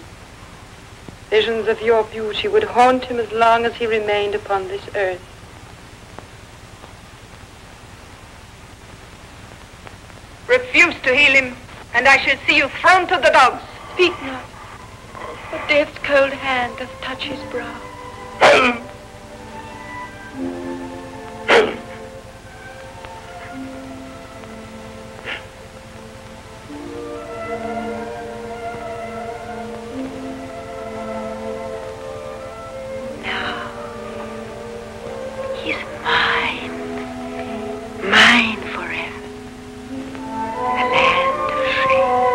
Visions of your beauty would haunt him as long as he remained upon this earth. Refuse to heal him, and I shall see you thrown to the dogs. Speak not, for death's cold hand doth touch his brow. Helen! Helen! He's mine. Mine forever. A land of shame.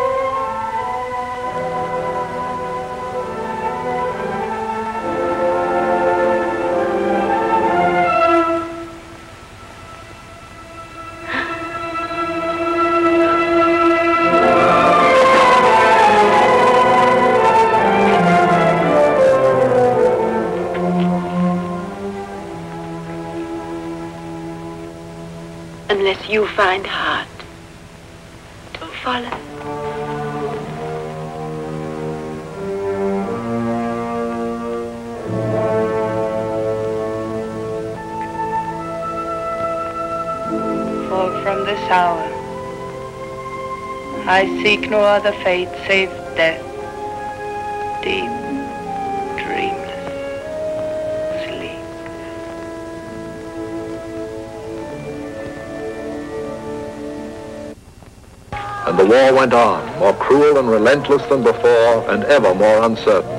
Unless you find heart to follow. For from this hour, I seek no other fate save death, deep, dreamless sleep. And the war went on, more cruel and relentless than before, and ever more uncertain.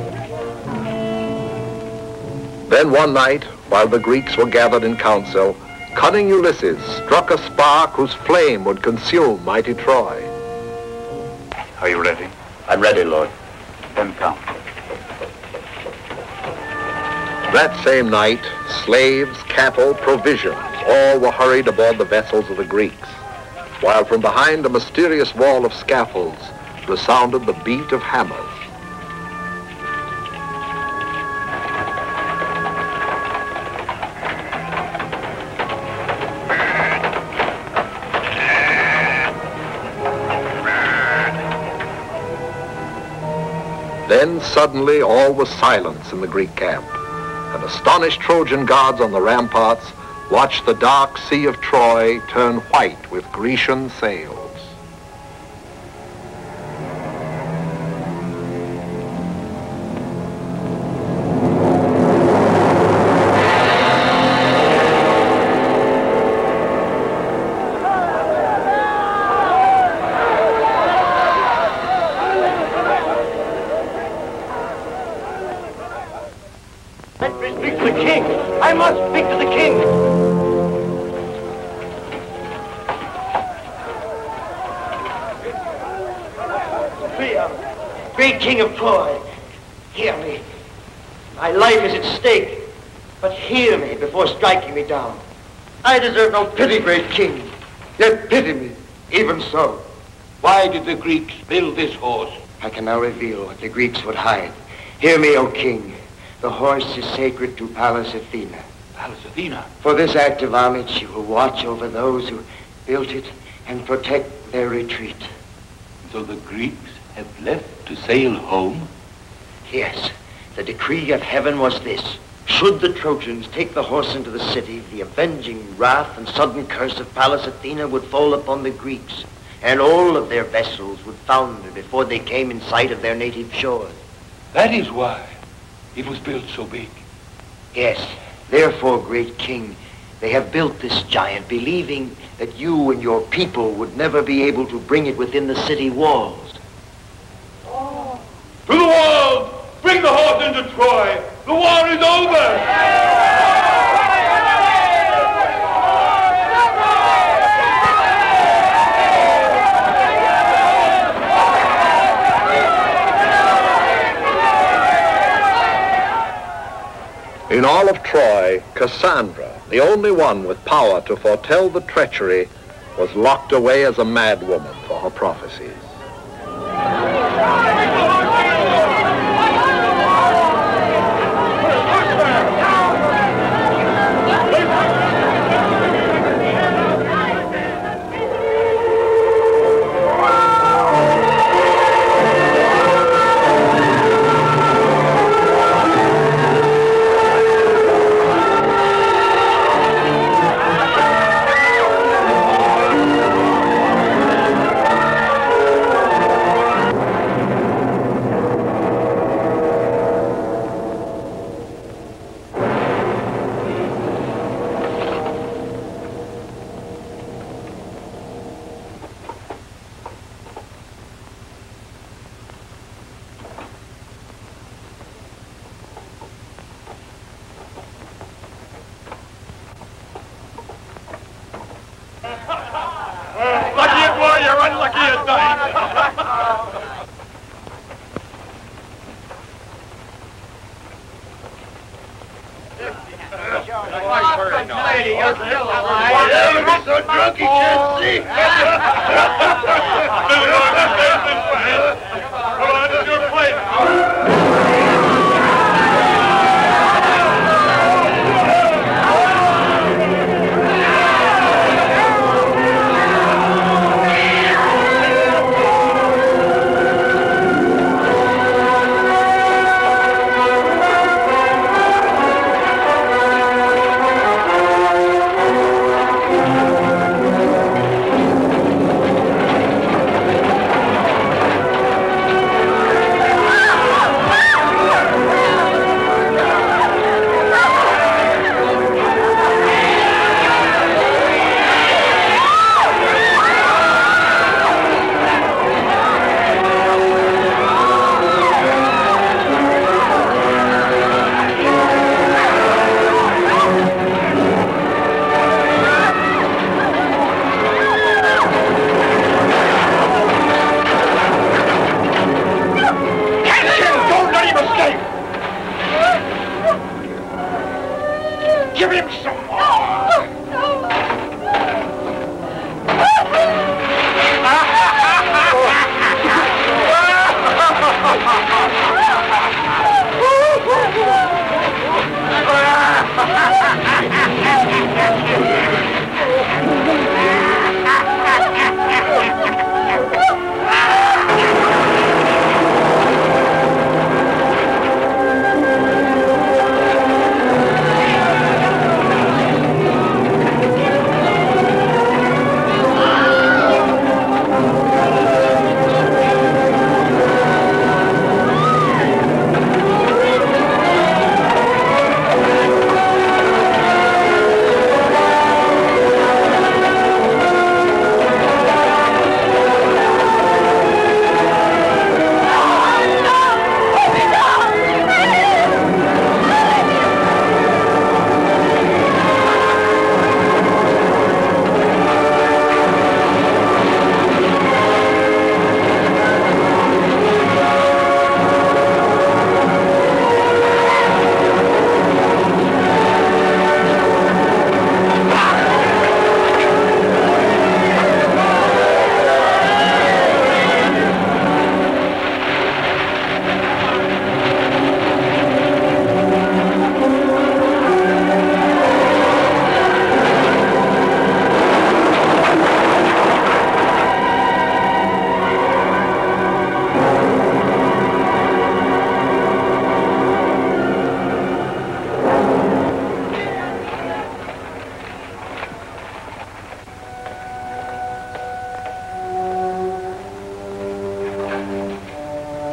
Then one night, while the Greeks were gathered in council, cunning Ulysses struck a spark whose flame would consume mighty Troy. Are you ready? I'm ready, Lord. Then come. That same night, slaves, cattle, provisions, all were hurried aboard the vessels of the Greeks, while from behind a mysterious wall of scaffolds resounded the beat of hammers. Then suddenly all was silence in the Greek camp, and astonished Trojan guards on the ramparts watched the dark sea of Troy turn white with Grecian sails. Let me speak to the king. I must speak to the king. Priam, great king of Troy, hear me. My life is at stake, but hear me before striking me down. I deserve no pity, great king, yet pity me, even so. Why did the Greeks build this horse? I can now reveal what the Greeks would hide. Hear me, O king. The horse is sacred to Pallas Athena. Pallas Athena? For this act of homage, she will watch over those who built it and protect their retreat. So the Greeks have left to sail home? Yes. The decree of heaven was this. Should the Trojans take the horse into the city, the avenging wrath and sudden curse of Pallas Athena would fall upon the Greeks, and all of their vessels would founder before they came in sight of their native shores. That is why it was built so big. Yes. Therefore, great king, they have built this giant, believing that you and your people would never be able to bring it within the city walls. To the walls! Bring the horse into Troy! The war is over! In all of Troy, Cassandra, the only one with power to foretell the treachery, was locked away as a madwoman for her prophecies. Lucky at war, you're unlucky at night. He's so drunk he can't see. Come on, it's your plate. Give him some more.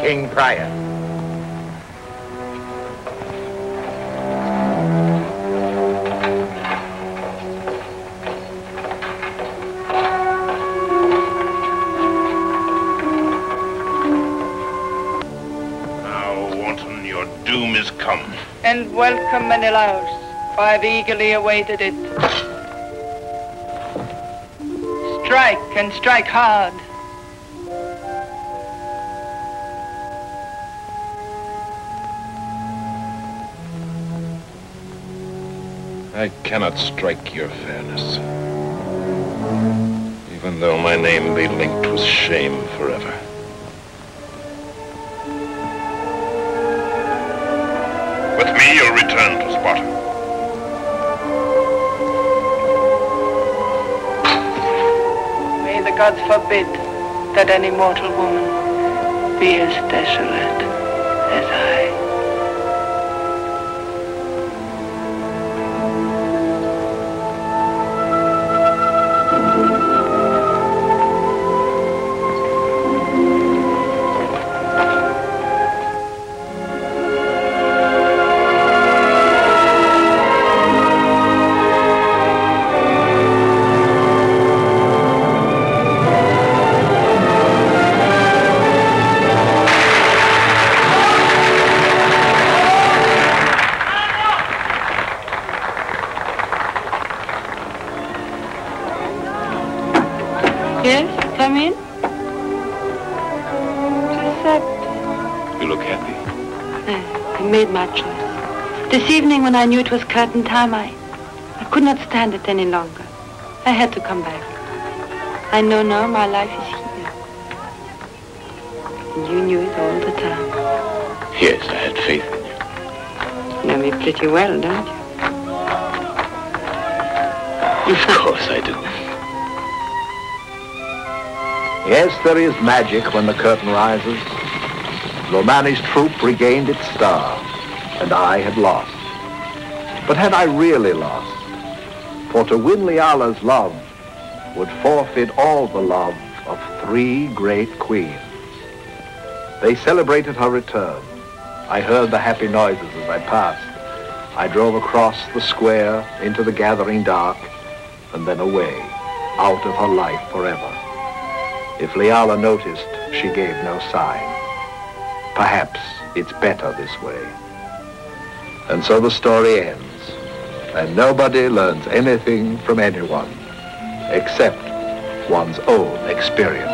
King Priam. Now, wanton, your doom is come. And welcome, Menelaus, for I've eagerly awaited it. Strike, and strike hard. I cannot strike your fairness, even though my name be linked with shame forever. With me, you'll return to Sparta. May the gods forbid that any mortal woman be as desolate as I. Yes, come in. You look happy. I made my choice. This evening when I knew it was curtain time, I could not stand it any longer. I had to come back. I know now my life is here. And you knew it all the time. Yes, I had faith in You know me pretty well, don't you? you. Of course I do. Yes, there is magic when the curtain rises. Romani's troop regained its star, and I had lost. But had I really lost? For to win Liala's love would forfeit all the love of 3 great queens. They celebrated her return. I heard the happy noises as I passed. I drove across the square into the gathering dark, and then away, out of her life forever. If Liala noticed, she gave no sign. Perhaps it's better this way. And so the story ends, and nobody learns anything from anyone except one's own experience.